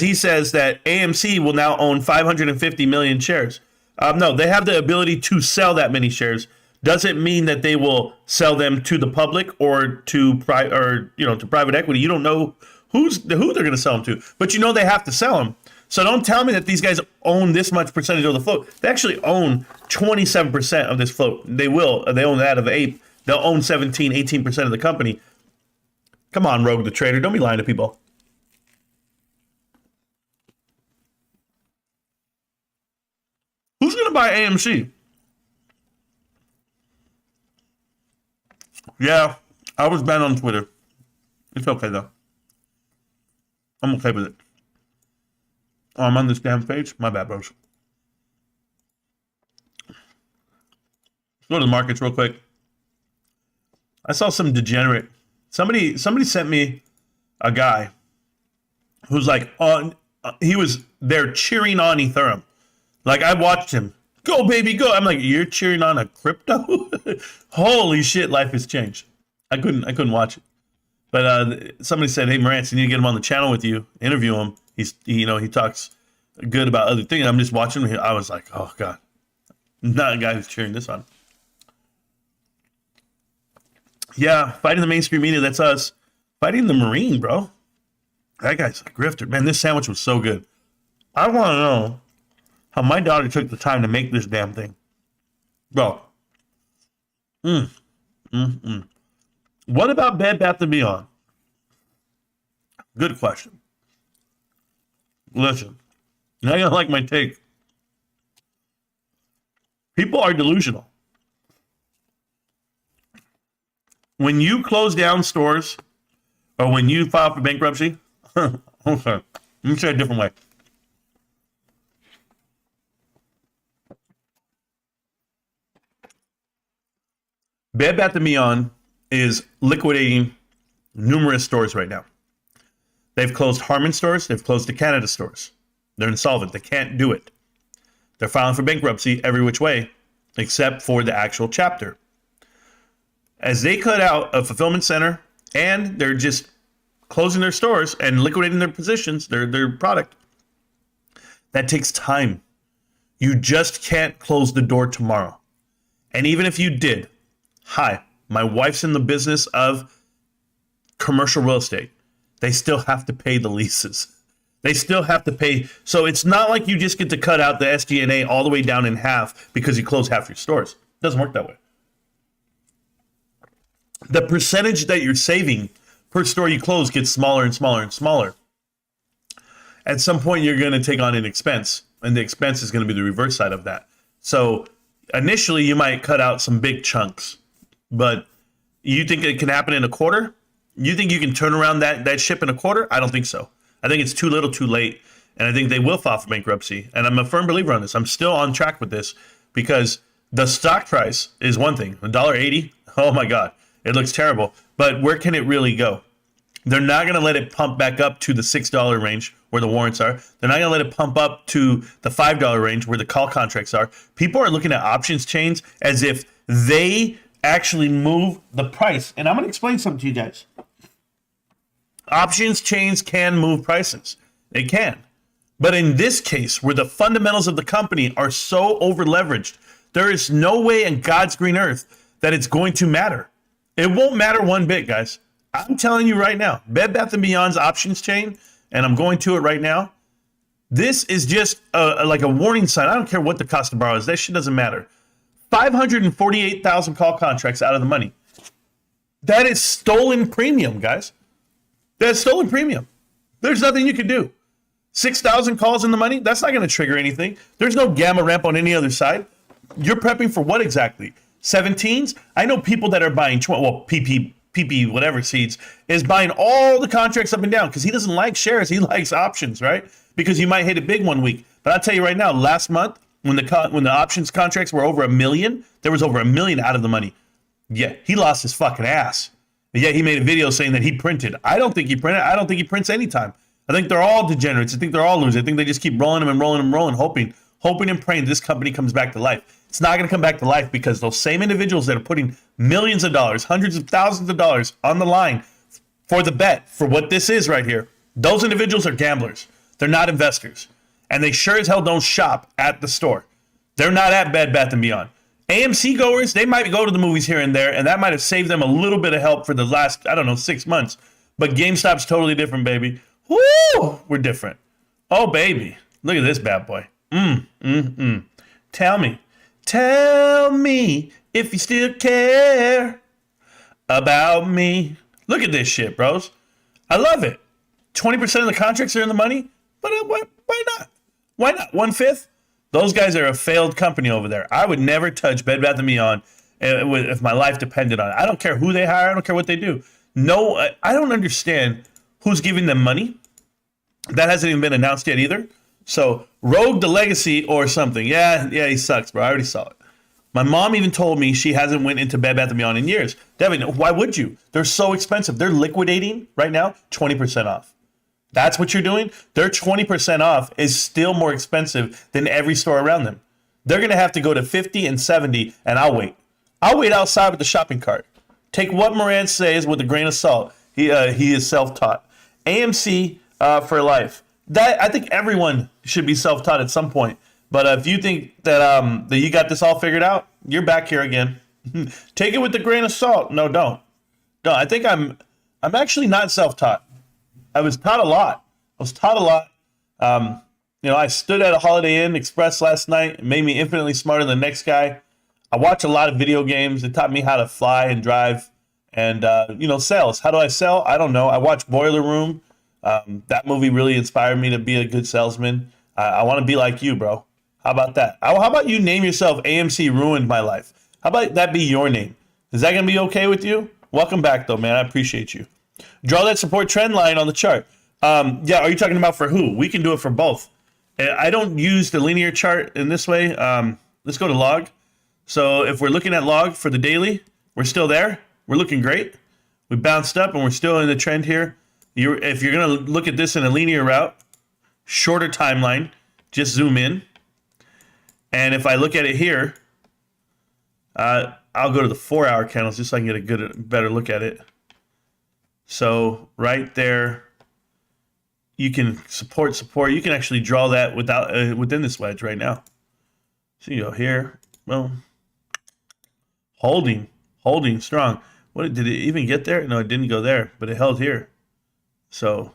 he says that AMC will now own 550 million shares. No, they have the ability to sell that many shares. Doesn't mean that they will sell them to the public or to private equity. You don't know who they're going to sell them to, but you know they have to sell them. So don't tell me that these guys own this much percentage of the float. They actually own 27% of this float. They will. They own that of 8. They'll own 17, 18% of the company. Come on, Rogue the Trader. Don't be lying to people. Who's going to buy AMC? Yeah, I was banned on Twitter. It's okay, though. I'm okay with it. Oh, I'm on this damn page? My bad, bros. Let's go to the markets real quick. I saw some degenerate. Somebody sent me a guy who's like, he was there cheering on Ethereum. Like, I watched him. Go, baby, go. I'm like, you're cheering on a crypto? Holy shit, life has changed. I couldn't watch it. But somebody said, hey, Marantz, you need to get him on the channel with you. Interview him. He talks good about other things. I'm just watching him. I was like, oh, God. Not a guy who's cheering this on. Yeah, fighting the mainstream media, that's us. Fighting the Marine, bro. That guy's a grifter. Man, this sandwich was so good. I want to know how my daughter took the time to make this damn thing. Bro. What about Bed Bath & Beyond? Good question. Listen, now you don't like my take. People are delusional. When you close down stores or when you file for bankruptcy, okay, let me say it a different way. Bed Bath & Beyond is liquidating numerous stores right now. They've closed Harmon stores. They've closed the Canada stores. They're insolvent. They can't do it. They're filing for bankruptcy every which way, except for the actual chapter. As they cut out a fulfillment center and they're just closing their stores and liquidating their positions, their product, that takes time. You just can't close the door tomorrow. And even if you did, hi, my wife's in the business of commercial real estate. They still have to pay the leases. They still have to pay. So it's not like you just get to cut out the SG&A all the way down in half because you close half your stores. It doesn't work that way. The percentage that you're saving per store you close gets smaller and smaller and smaller. At some point, you're going to take on an expense, and the expense is going to be the reverse side of that. So initially, you might cut out some big chunks, but you think it can happen in a quarter? You think you can turn around that ship in a quarter? I don't think so. I think it's too little, too late. And I think they will file for bankruptcy. And I'm a firm believer on this. I'm still on track with this because the stock price is one thing. $1.80, oh my God, it looks terrible. But where can it really go? They're not going to let it pump back up to the $6 range where the warrants are. They're not going to let it pump up to the $5 range where the call contracts are. People are looking at options chains as if they actually move the price. And I'm going to explain something to you guys. Options chains can move prices. They can. But in this case, where the fundamentals of the company are so over-leveraged, there is no way in God's green earth that it's going to matter. It won't matter one bit, guys. I'm telling you right now, Bed Bath & Beyond's options chain, and I'm going to it right now, this is just like a warning sign. I don't care what the cost to borrow is. That shit doesn't matter. 548,000 call contracts out of the money. That is stolen premium, guys. That's stolen premium. There's nothing you can do. 6,000 calls in the money, that's not going to trigger anything. There's no gamma ramp on any other side. You're prepping for what exactly? 17s? I know people that are buying, PP, whatever seeds, is buying all the contracts up and down because he doesn't like shares. He likes options, right? Because you might hit a big one week. But I'll tell you right now, last month, when the options contracts were over 1 million, there was over 1 million out of the money. Yeah, he lost his fucking ass. And yet he made a video saying that he printed. I don't think he printed. I don't think he prints anytime. I think they're all degenerates. I think they're all losers. I think they just keep rolling them and rolling them and rolling, hoping and praying this company comes back to life. It's not going to come back to life because those same individuals that are putting millions of dollars, hundreds of thousands of dollars on the line for the bet, for what this is right here, those individuals are gamblers. They're not investors. And they sure as hell don't shop at the store. They're not at Bed Bath & Beyond. AMC goers, they might go to the movies here and there, and that might have saved them a little bit of help for the last, 6 months. But GameStop's totally different, baby. Woo! We're different. Oh, baby. Look at this bad boy. Tell me if you still care about me. Look at this shit, bros. I love it. 20% of the contracts are in the money, but why not? Why not? 1/5? Those guys are a failed company over there. I would never touch Bed Bath & Beyond if my life depended on it. I don't care who they hire. I don't care what they do. No, I don't understand who's giving them money. That hasn't even been announced yet either. So Rogue the Legacy or something. Yeah, he sucks, bro. I already saw it. My mom even told me she hasn't went into Bed Bath & Beyond in years. Devin, why would you? They're so expensive. They're liquidating right now 20% off. That's what you're doing? Their 20% off is still more expensive than every store around them. They're going to have to go to 50 and 70, and I'll wait. I'll wait outside with the shopping cart. Take what Marantz says with a grain of salt. He is self-taught. AMC for life. That I think everyone should be self-taught at some point. But if you think that you got this all figured out, you're back here again. Take it with a grain of salt. No, don't. No, I think I'm actually not self-taught. I was taught a lot. I stood at a Holiday Inn Express last night. It made me infinitely smarter than the next guy. I watch a lot of video games. It taught me how to fly and drive and, sales. How do I sell? I don't know. I watch Boiler Room. That movie really inspired me to be a good salesman. I want to be like you, bro. How about that? How about you name yourself AMC Ruined My Life? How about that be your name? Is that going to be okay with you? Welcome back, though, man. I appreciate you. Draw that support trend line on the chart. Are you talking about for who? We can do it for both. I don't use the linear chart in this way. Let's go to log. So if we're looking at log for the daily, we're still there. We're looking great. We bounced up and we're still in the trend here. If you're going to look at this in a linear route, shorter timeline, just zoom in. And if I look at it here, I'll go to the 4-hour candles just so I can get a better look at it. So right there, you can support. You can actually draw that within this wedge right now. So you go here, boom, holding strong. What did it even get there? No, it didn't go there, but it held here. So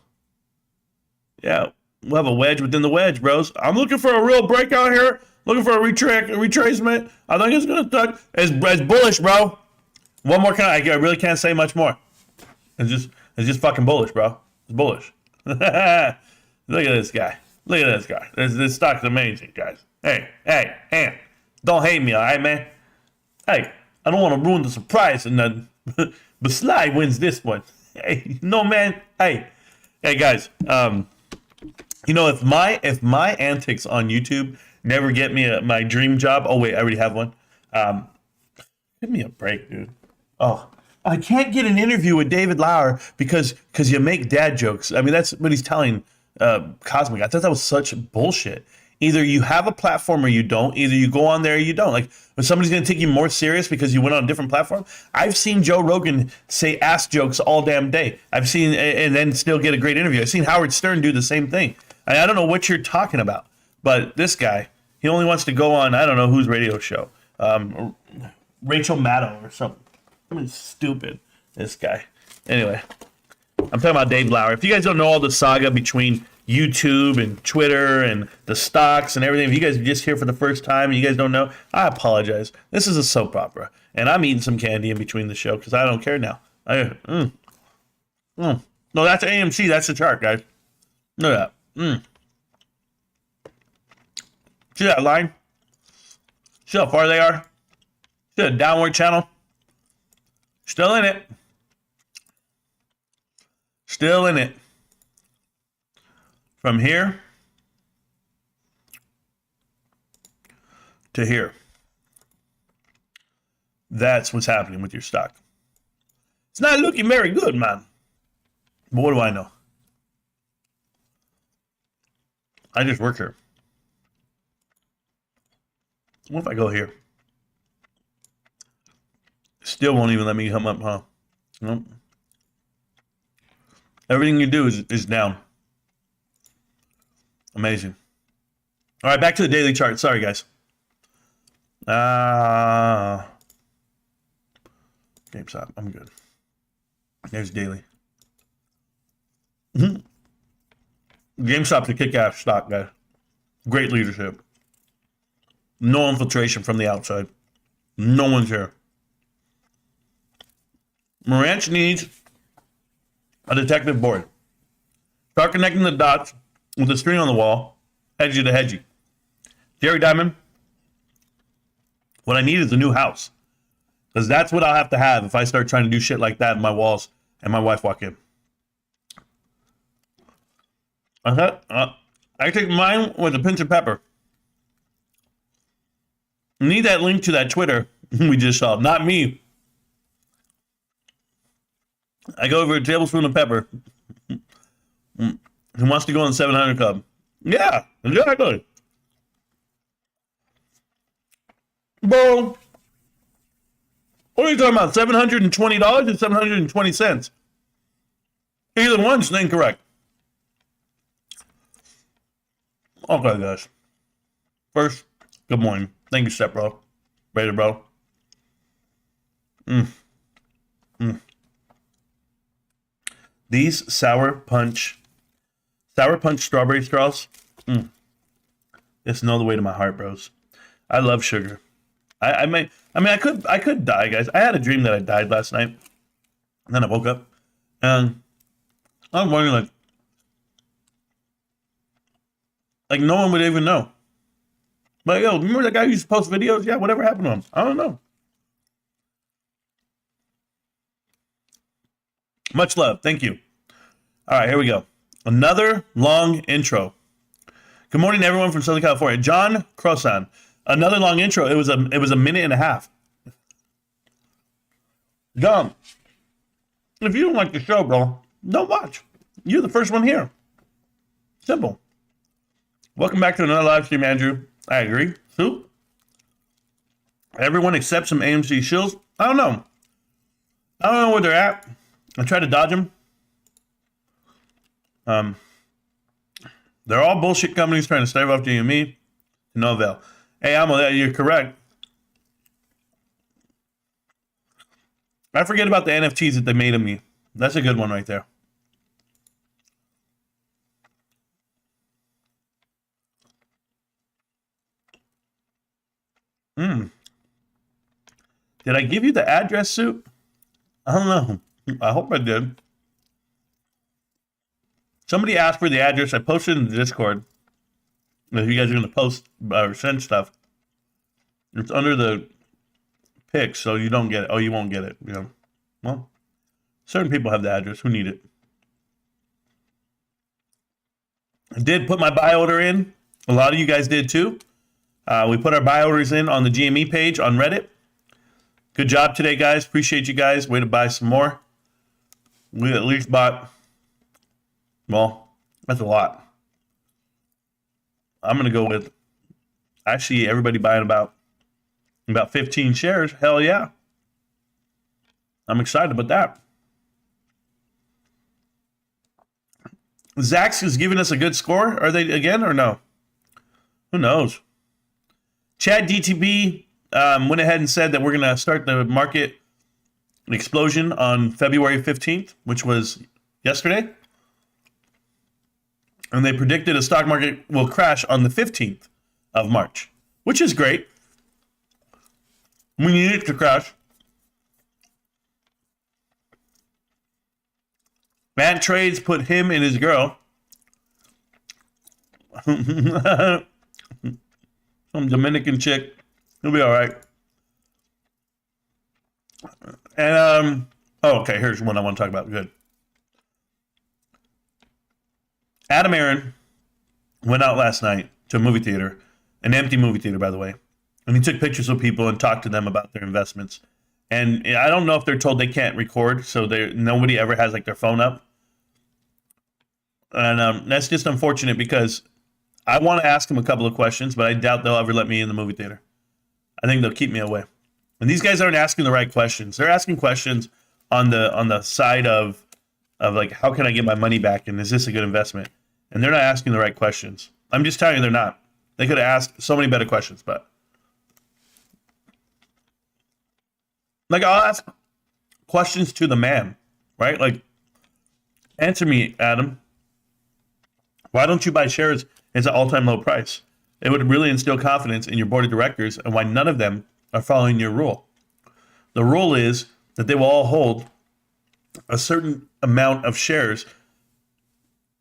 yeah, we'll have a wedge within the wedge, bros. I'm looking for a real breakout here. Looking for a retracement. I think it's gonna touch. It's bullish, bro. One more I really can't say much more. It's just fucking bullish, bro. It's bullish. Look at this guy. This stock's amazing, guys. Hey, don't hate me, all right, man? Hey, I don't want to ruin the surprise and nothing. But Sly wins this one. Hey, no, man. Hey, guys. You know, if my antics on YouTube never get me my dream job. Oh wait, I already have one. Um, Give me a break, dude. Oh, I can't get an interview with David Lauer because you make dad jokes. I mean, that's what he's telling Cosmic. I thought that was such bullshit. Either you have a platform or you don't. Either you go on there or you don't. Like, if somebody's going to take you more serious because you went on a different platform. I've seen Joe Rogan say ass jokes all damn day. I've seen, and then still get a great interview. I've seen Howard Stern do the same thing. I don't know what you're talking about, but this guy, he only wants to go on, I don't know whose radio show. Rachel Maddow or something. I mean, stupid, this guy. Anyway, I'm talking about Dave Lauer. If you guys don't know all the saga between YouTube and Twitter and the stocks and everything, if you guys are just here for the first time and you guys don't know, I apologize. This is a soap opera, and I'm eating some candy in between the show because I don't care now. No, that's AMC. That's the chart, guys. Look at that. See that line? See how far they are? See the downward channel? Still in it. Still in it. From here to here. That's what's happening with your stock. It's not looking very good, man. But what do I know? I just work here. What if I go here? Still won't even let me come up, huh? Nope. Everything you do is down. Amazing. All right, back to the daily chart. Sorry, guys. GameStop. I'm good. There's daily. GameStop's a kick-ass stock, guys. Great leadership. No infiltration from the outside. No one's here. Marantz needs a detective board. Start connecting the dots with the string on the wall, hedgy to hedgy. Jerry Diamond, what I need is a new house. Because that's what I'll have to have if I start trying to do shit like that in my walls and my wife walk in. I take mine with a pinch of pepper. Need that link to that Twitter we just saw. Not me. I go over a tablespoon of pepper. Who wants to go on the 700 Club? Yeah, exactly. Bro, what are you talking about? $720 and 720 cents. Either one's incorrect. Okay, guys. First, good morning. Thank you, Step Bro. Raider Bro. These sour punch strawberry straws. It's no the way to my heart, bros. I love sugar. I could die, guys. I had a dream that I died last night, and then I woke up, and I'm wondering, like no one would even know. But yo, remember that guy who used to post videos? Yeah, whatever happened to him? I don't know. Much love. Thank you. All right, here we go. Another long intro. Good morning, everyone from Southern California. John Croson. Another long intro. It was a minute and a half. John, if you don't like the show, bro, don't watch. You're the first one here. Simple. Welcome back to another live stream, Andrew. I agree. Who? Everyone except some AMC shills. I don't know. I don't know where they're at. I try to dodge them. They're all bullshit companies trying to stave off GME. No avail. Hey, you're correct. I forget about the NFTs that they made of me. That's a good one right there. Did I give you the address, Suit? I don't know. I hope I did. Somebody asked for the address. I posted in the Discord. If you guys are going to post or send stuff, it's under the pics, so you don't get it. Oh, you won't get it. You know. Well, certain people have the address. Who need it? I did put my buy order in. A lot of you guys did too. We put our buy orders in on the GME page on Reddit. Good job today, guys. Appreciate you guys. Way to buy some more. We at least bought, well, that's a lot. I'm going to go with, actually, everybody buying about 15 shares. Hell yeah. I'm excited about that. Zacks is giving us a good score. Are they again or no? Who knows? Chad DTB went ahead and said that we're going to start the market explosion on February 15th, which was yesterday. And they predicted a stock market will crash on the 15th of March, which is great. We need it to crash. Bad Trades put him and his girl. Some Dominican chick. He'll be all right. And, okay, here's one I want to talk about. Good. Adam Aaron went out last night to a movie theater, an empty movie theater, by the way, and he took pictures of people and talked to them about their investments. And I don't know if they're told they can't record, so nobody ever has like their phone up. And that's just unfortunate because I want to ask them a couple of questions, but I doubt they'll ever let me in the movie theater. I think they'll keep me away. And these guys aren't asking the right questions. They're asking questions on the side of like, how can I get my money back, and is this a good investment? And they're not asking the right questions. I'm just telling you, they're not. They could have asked so many better questions, but like, I'll ask questions to the man, right? Like, answer me, Adam. Why don't you buy shares at an all-time low price? It would really instill confidence in your board of directors and why none of them are following your rule. The rule is that they will all hold a certain amount of shares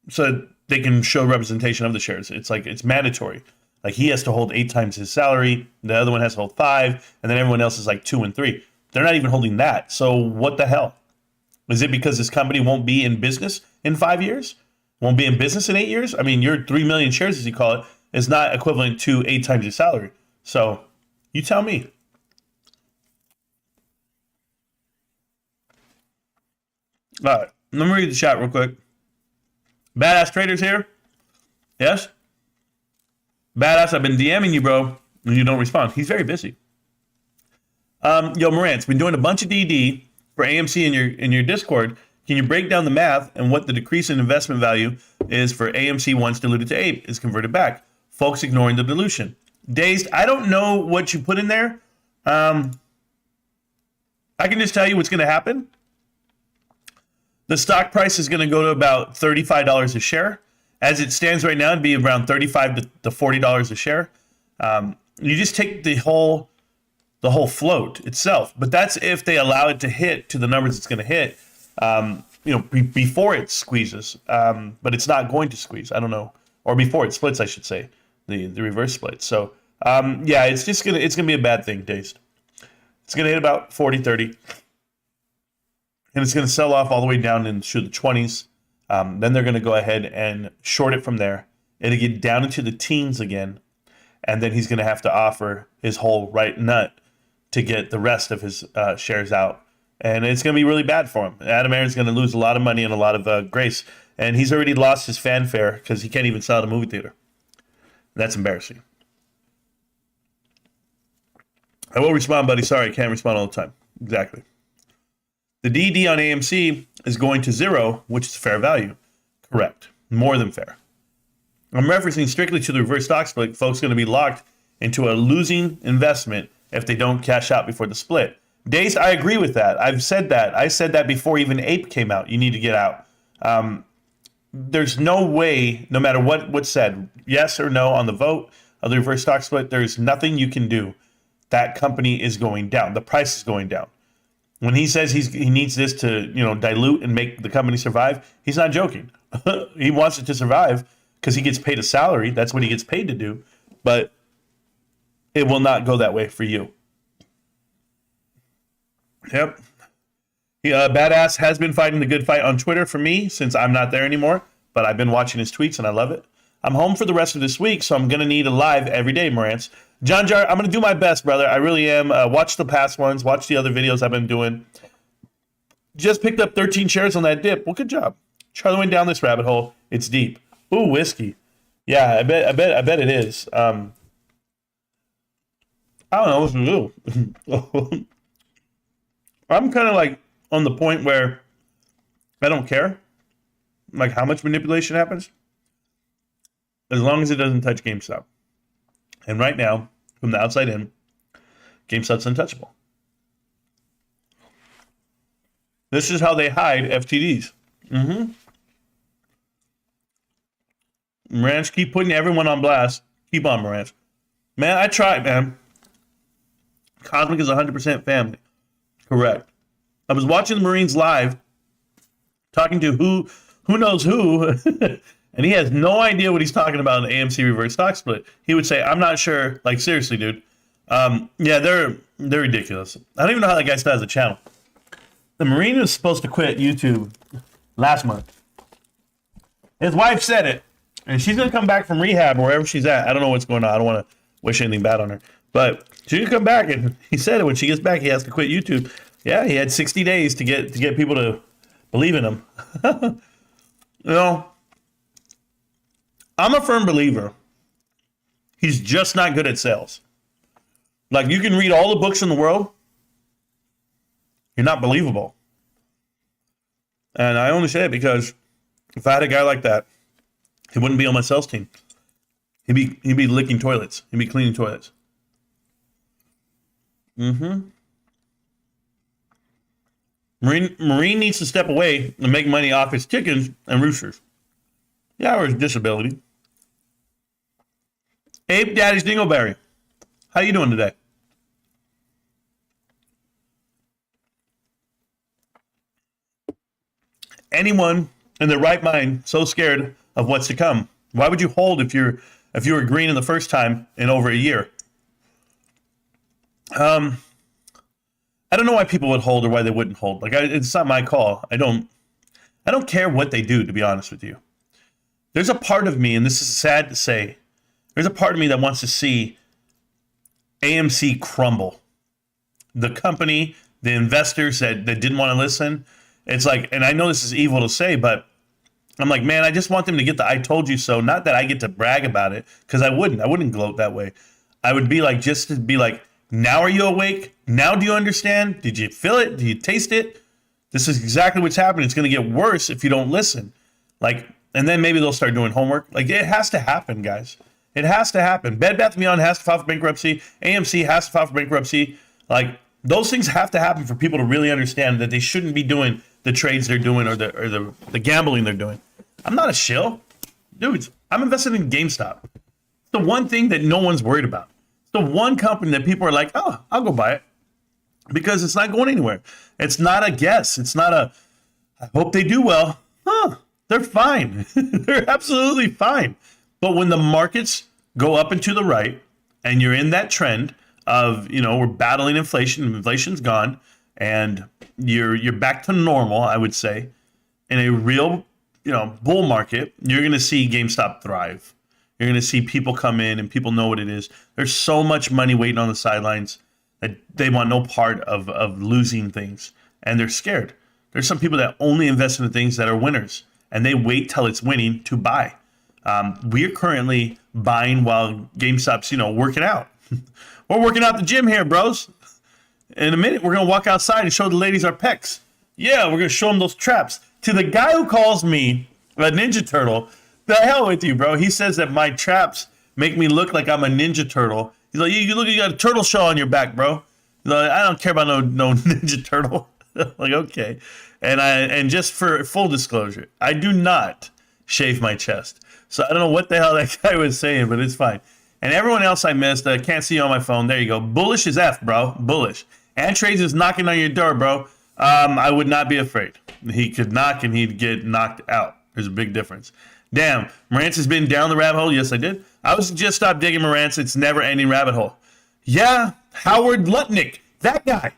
so they can show representation of the shares. It's mandatory. Like, he has to hold 8 times his salary. The other one has to hold 5, and then everyone else is like 2 and 3. They're not even holding that. So what the hell? Is it because this company won't be in business in 5 years? Won't be in business in 8 years? I mean, your 3 million shares, as you call it, is not equivalent to 8 times your salary. So you tell me. All right, let me read the chat real quick. Badass Traders here. Yes? Badass, I've been DMing you, bro, and you don't respond. He's very busy. Yo, Marantz, been doing a bunch of DD for AMC in your Discord. Can you break down the math and what the decrease in investment value is for AMC once diluted to 8 is converted back? Folks ignoring the dilution. Dazed, I don't know what you put in there. I can just tell you what's going to happen. The stock price is going to go to about $35 a share. As it stands right now, it'd be around $35 to $40 a share. You just take the whole float itself, but that's if they allow it to hit to the numbers it's going to hit. Before it squeezes, but it's not going to squeeze. I don't know, or before it splits, I should say, the reverse split. So it's gonna be a bad thing, Dazed. It's gonna hit about 40, 30. And it's going to sell off all the way down into the 20s. Then they're going to go ahead and short it from there. It'll get down into the teens again. And then he's going to have to offer his whole right nut to get the rest of his shares out. And it's going to be really bad for him. Adam Aaron's going to lose a lot of money and a lot of grace. And he's already lost his fanfare because he can't even sell at a movie theater. That's embarrassing. I will respond, buddy. Sorry, I can't respond all the time. Exactly. The DD on AMC is going to 0, which is fair value. Correct. More than fair. I'm referencing strictly to the reverse stock split. Folks are going to be locked into a losing investment if they don't cash out before the split. Days, I agree with that. I've said that. I said that before even APE came out. You need to get out. There's no way, no matter what's said, yes or no on the vote of the reverse stock split, there's nothing you can do. That company is going down. The price is going down. When he says he needs this to, dilute and make the company survive, he's not joking. He wants it to survive because he gets paid a salary. That's what he gets paid to do. But it will not go that way for you. Yep. Badass has been fighting the good fight on Twitter for me since I'm not there anymore. But I've been watching his tweets and I love it. I'm home for the rest of this week, so I'm going to need a live every day, Marantz. John Jar, I'm going to do my best, brother. I really am. Watch the past ones. Watch the other videos I've been doing. Just picked up 13 shares on that dip. Well, good job. Charlie went down this rabbit hole. It's deep. Ooh, whiskey. Yeah, I bet it is. I don't know. I'm kind of like on the point where I don't care, like how much manipulation happens, as long as it doesn't touch GameStop. And right now, from the outside in, GameStop's untouchable. This is how they hide FTDs. Marantz, keep putting everyone on blast. Keep on, Marantz. Man, I tried, man. Cosmic is 100% family. Correct. I was watching the Marines live, talking to who knows who, and he has no idea what he's talking about in the AMC reverse stock split. He would say, I'm not sure. Like, seriously, dude. Yeah, they're ridiculous. I don't even know how that guy still has a channel. The Marine was supposed to quit YouTube last month. His wife said it, and she's going to come back from rehab or wherever she's at. I don't know what's going on. I don't want to wish anything bad on her. But she's going to come back, and he said it. When she gets back, he has to quit YouTube. Yeah, he had 60 days to get people to believe in him. You know, I'm a firm believer. He's just not good at sales. Like, you can read all the books in the world. You're not believable. And I only say it because if I had a guy like that, he wouldn't be on my sales team. He'd be licking toilets. He'd be cleaning toilets. Marine needs to step away and make money off his chickens and roosters. Yeah, or his disability. Abe Daddy's Dingleberry. How you doing today? Anyone in their right mind so scared of what's to come? Why would you hold if you were green in the first time in over a year? I don't know why people would hold or why they wouldn't hold. Like, it's not my call. I don't care what they do, to be honest with you. There's a part of me, and this is sad to say, there's a part of me that wants to see AMC crumble. The company, the investors that didn't want to listen. It's like, and I know this is evil to say, but I'm like, man, I just want them to get the I told you so. Not that I get to brag about it, because I wouldn't gloat that way. I would be like, just to be like, now are you awake? Now do you understand? Did you feel it? Did you taste it? This is exactly what's happening. It's going to get worse if you don't listen. Like, and then maybe they'll start doing homework. Like, it has to happen, guys. It has to happen. Bed Bath & Beyond has to file for bankruptcy. AMC has to file for bankruptcy. Like, those things have to happen for people to really understand that they shouldn't be doing the trades they're doing or the gambling they're doing. I'm not a shill. Dudes, I'm invested in GameStop. It's the one thing that no one's worried about. It's the one company that people are like, oh, I'll go buy it. Because it's not going anywhere. It's not a guess. It's not a, I hope they do well. They're fine. They're absolutely fine. But when the markets go up and to the right, and you're in that trend of, we're battling inflation, inflation's gone, and you're back to normal, I would say, in a real, bull market, you're going to see GameStop thrive. You're going to see people come in and people know what it is. There's so much money waiting on the sidelines that they want no part of losing things, and they're scared. There's some people that only invest in the things that are winners, and they wait till it's winning to buy. We're currently buying while GameStop's, working out. We're working out the gym here, bros. In a minute, we're going to walk outside and show the ladies our pecs. Yeah, we're going to show them those traps. To the guy who calls me a Ninja Turtle, the hell with you, bro. He says that my traps make me look like I'm a Ninja Turtle. He's like, you got a turtle shell on your back, bro. He's like, I don't care about no Ninja Turtle. Like, okay. And just for full disclosure, I do not shave my chest. So I don't know what the hell that guy was saying, but it's fine. And everyone else I missed, I can't see you on my phone. There you go. Bullish is F, bro. Bullish. And Trades is knocking on your door, bro. I would not be afraid. He could knock and he'd get knocked out. There's a big difference. Damn, Marantz has been down the rabbit hole. Yes, I did. I was just stopped digging Marantz. It's never ending rabbit hole. Yeah, Howard Lutnick. That guy.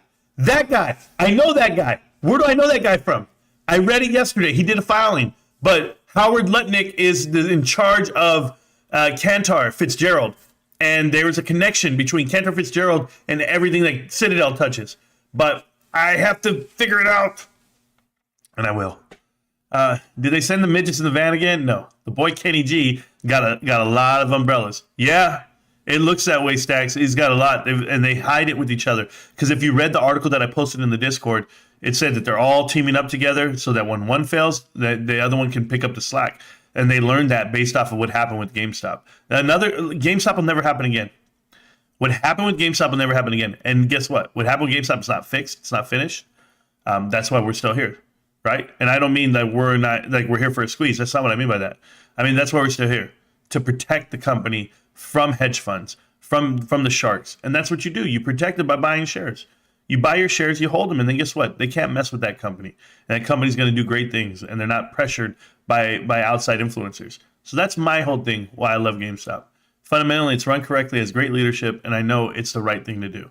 I know that guy. Where do I know that guy from? I read it yesterday. He did a filing. But Howard Lutnick is in charge of Cantor Fitzgerald. And there was a connection between Cantor Fitzgerald and everything that Citadel touches. But I have to figure it out. And I will. Did they send the midgets in the van again? No. The boy Kenny G got a lot of umbrellas. Yeah, it looks that way, Stacks. He's got a lot. And they hide it with each other. Because if you read the article that I posted in the Discord, it said that they're all teaming up together so that when one fails, the other one can pick up the slack. And they learned that based off of what happened with GameStop. GameStop will never happen again. What happened with GameStop will never happen again. And guess what? What happened with GameStop is not fixed. It's not finished. That's why we're still here, right? And I don't mean that we're here for a squeeze. That's not what I mean by that. I mean that's why we're still here, to protect the company from hedge funds, from the sharks. And that's what you do. You protect it by buying shares. You buy your shares, you hold them, and then guess what? They can't mess with that company. And that company's going to do great things, and they're not pressured by outside influencers. So that's my whole thing, why I love GameStop. Fundamentally, it's run correctly, has great leadership, and I know it's the right thing to do.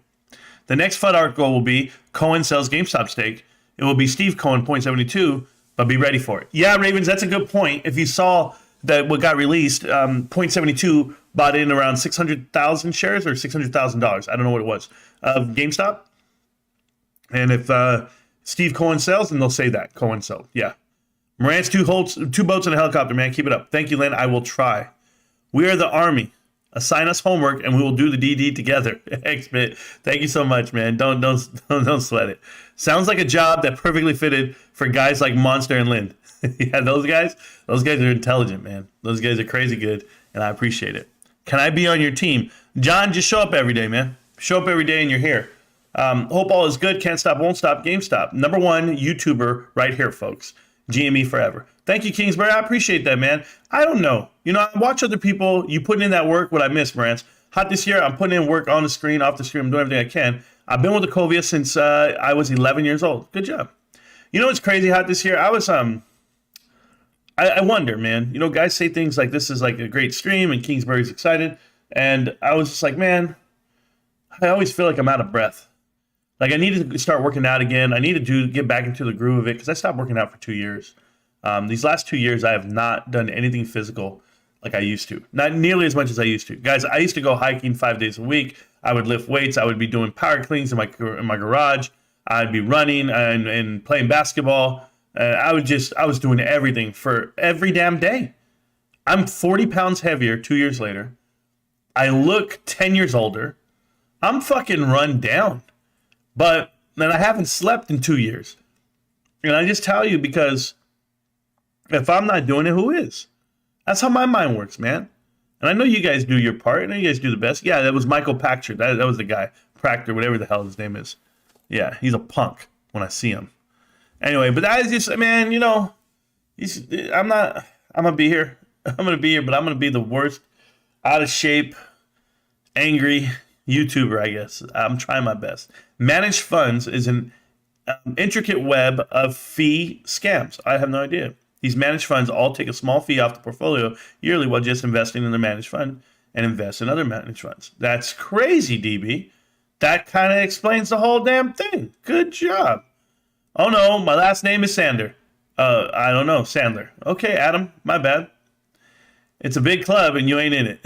The next FUD article will be Cohen sells GameStop stake. It will be Steve Cohen, 0.72, but be ready for it. Yeah, Ravens, that's a good point. If you saw that what got released, 0.72 bought in around 600,000 shares or $600,000. I don't know what it was, of GameStop. And if Steve Cohen sells, then they'll say that. Cohen sold. Yeah. Marantz, two boats and a helicopter, man. Keep it up. Thank you, Len. I will try. We are the Army. Assign us homework, and we will do the DD together. X-Bit. Thank you so much, man. Don't sweat it. Sounds like a job that perfectly fitted for guys like Monster and Lind. Yeah, those guys are intelligent, man. Those guys are crazy good, and I appreciate it. Can I be on your team? John, just show up every day, man. Show up every day, and you're here. Hope all is good. Can't stop, won't stop. GameStop. Number one YouTuber right here, folks. GME forever. Thank you, Kingsbury. I appreciate that, man. I don't know. I watch other people. You putting in that work. What I miss, Marantz. Hot this year. I'm putting in work on the screen, off the screen. I'm doing everything I can. I've been with the Covia since I was 11 years old. Good job. It's crazy hot this year. I was I wonder, man. Guys say things like this is like a great stream and Kingsbury's excited, and I was just like, man, I always feel like I'm out of breath. Like I need to start working out again. I need to get back into the groove of it because I stopped working out for 2 years. These last 2 years, I have not done anything physical like I used to. Not nearly as much as I used to. Guys, I used to go hiking 5 days a week. I would lift weights. I would be doing power cleans in my garage. I'd be running and playing basketball. I was doing everything for every damn day. I'm 40 pounds heavier 2 years later. I look 10 years older. I'm fucking run down. But then I haven't slept in 2 years. And I just tell you because if I'm not doing it, who is? That's how my mind works, man. And I know you guys do your part. I know you guys do the best. Yeah, that was Michael Pachter. That was the guy. Proctor, whatever the hell his name is. Yeah, he's a punk when I see him. Anyway, but that is just, man, I'm going to be here. I'm going to be here, but I'm going to be the worst, out of shape, angry YouTuber, I guess. I'm trying my best. Managed funds is an intricate web of fee scams. I have no idea. These managed funds all take a small fee off the portfolio yearly while just investing in the managed fund and invest in other managed funds. That's crazy, DB. That kind of explains the whole damn thing. Good job. Oh, no, my last name is Sander. I don't know, Sandler. Okay, Adam, my bad. It's a big club and you ain't in it.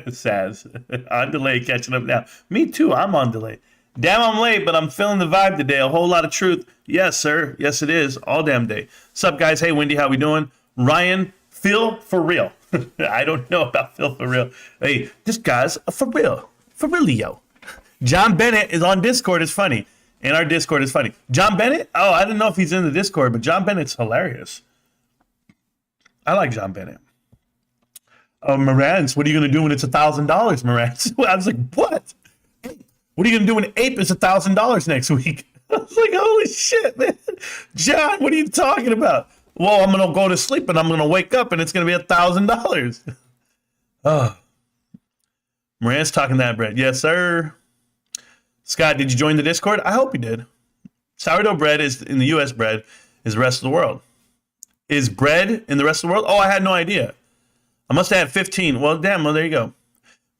Saz. On delay, catching up now. Me too, I'm on delay. Damn, I'm late, but I'm feeling the vibe today. A whole lot of truth. Yes, sir. Yes, it is. All damn day. Sup, guys? Hey, Wendy, how we doing? Ryan, Phil for real. I don't know about Phil for real. Hey, just guys, for real. For realio. John Bennett is on Discord. It's funny. And our Discord is funny. John Bennett? Oh, I don't know if he's in the Discord, but John Bennett's hilarious. I like John Bennett. Oh, Marantz, what are you going to do when it's $1,000, Marantz? I was like, what? What are you going to do when Ape is $1,000 next week? I was like, holy shit, man. John, what are you talking about? Well, I'm going to go to sleep and I'm going to wake up and it's going to be $1,000. Oh. Marantz talking that bread. Yes, sir. Scott, did you join the Discord? I hope you did. Sourdough bread is in the U.S. bread is the rest of the world. Is bread in the rest of the world? Oh, I had no idea. I must have had 15. Well, damn. Well, there you go.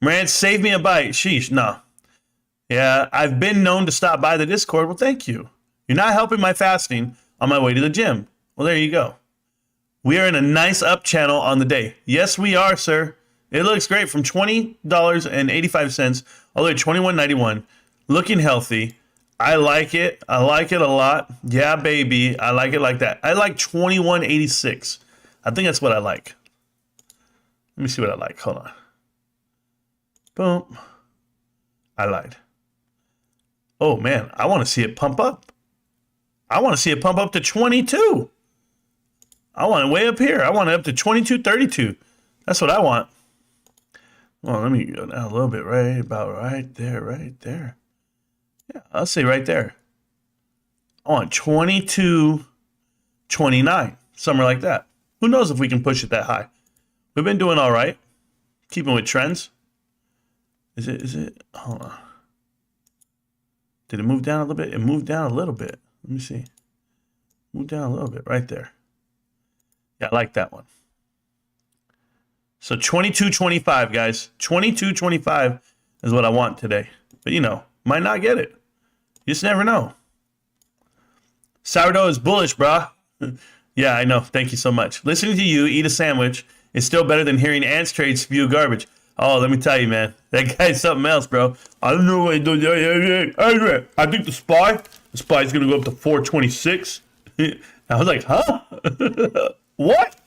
Marantz, save me a bite. Sheesh. No. Yeah, I've been known to stop by the Discord. Well, thank you. You're not helping my fasting on my way to the gym. Well, there you go. We are in a nice up channel on the day. Yes, we are, sir. It looks great from $20.85 all the way to $21.91. Looking healthy. I like it. I like it a lot. Yeah, baby. I like it like that. I like $21.86. I think that's what I like. Let me see what I like. Hold on. Boom. I lied. Oh, man. I want to see it pump up. I want to see it pump up to 22. I want it way up here. I want it up to 22.32. That's what I want. Well, let me go down a little bit, right about right there. Yeah, I'll say right there. I want 22.29, somewhere like that. Who knows if we can push it that high? We've been doing all right. Keeping with trends. Is it? Hold on. Did it move down a little bit? It moved down a little bit. Let me see. Move down a little bit right there. Yeah, I like that one. So 22.25, guys. 22.25 is what I want today. But, you know, might not get it. You just never know. Sourdough is bullish, brah. Yeah, I know. Thank you so much. Listening to you eat a sandwich is still better than hearing ants trade spew garbage. Oh, let me tell you, man. That guy's something else, bro. I don't know what he does. I think the spy's going to go up to 426. I was like, huh? What?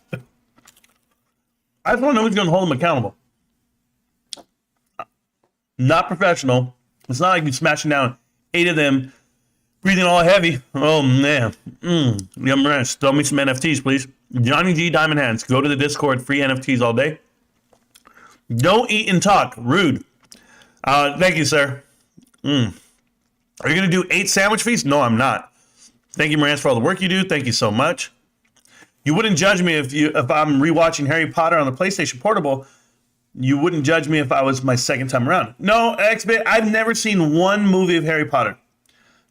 I just want to know who's going to hold him accountable. Not professional. It's not like you're smashing down 8 of them, breathing all heavy. Oh, man. Yum ranch. Throw me some NFTs, please. Johnny G Diamond Hands. Go to the Discord. Free NFTs all day. Don't eat and talk. Rude. Thank you, sir. Are you going to do 8 sandwich feasts? No, I'm not. Thank you, Marantz, for all the work you do. Thank you so much. You wouldn't judge me if I'm rewatching Harry Potter on the PlayStation Portable. You wouldn't judge me if I was my second time around. No, XBit, I've never seen one movie of Harry Potter.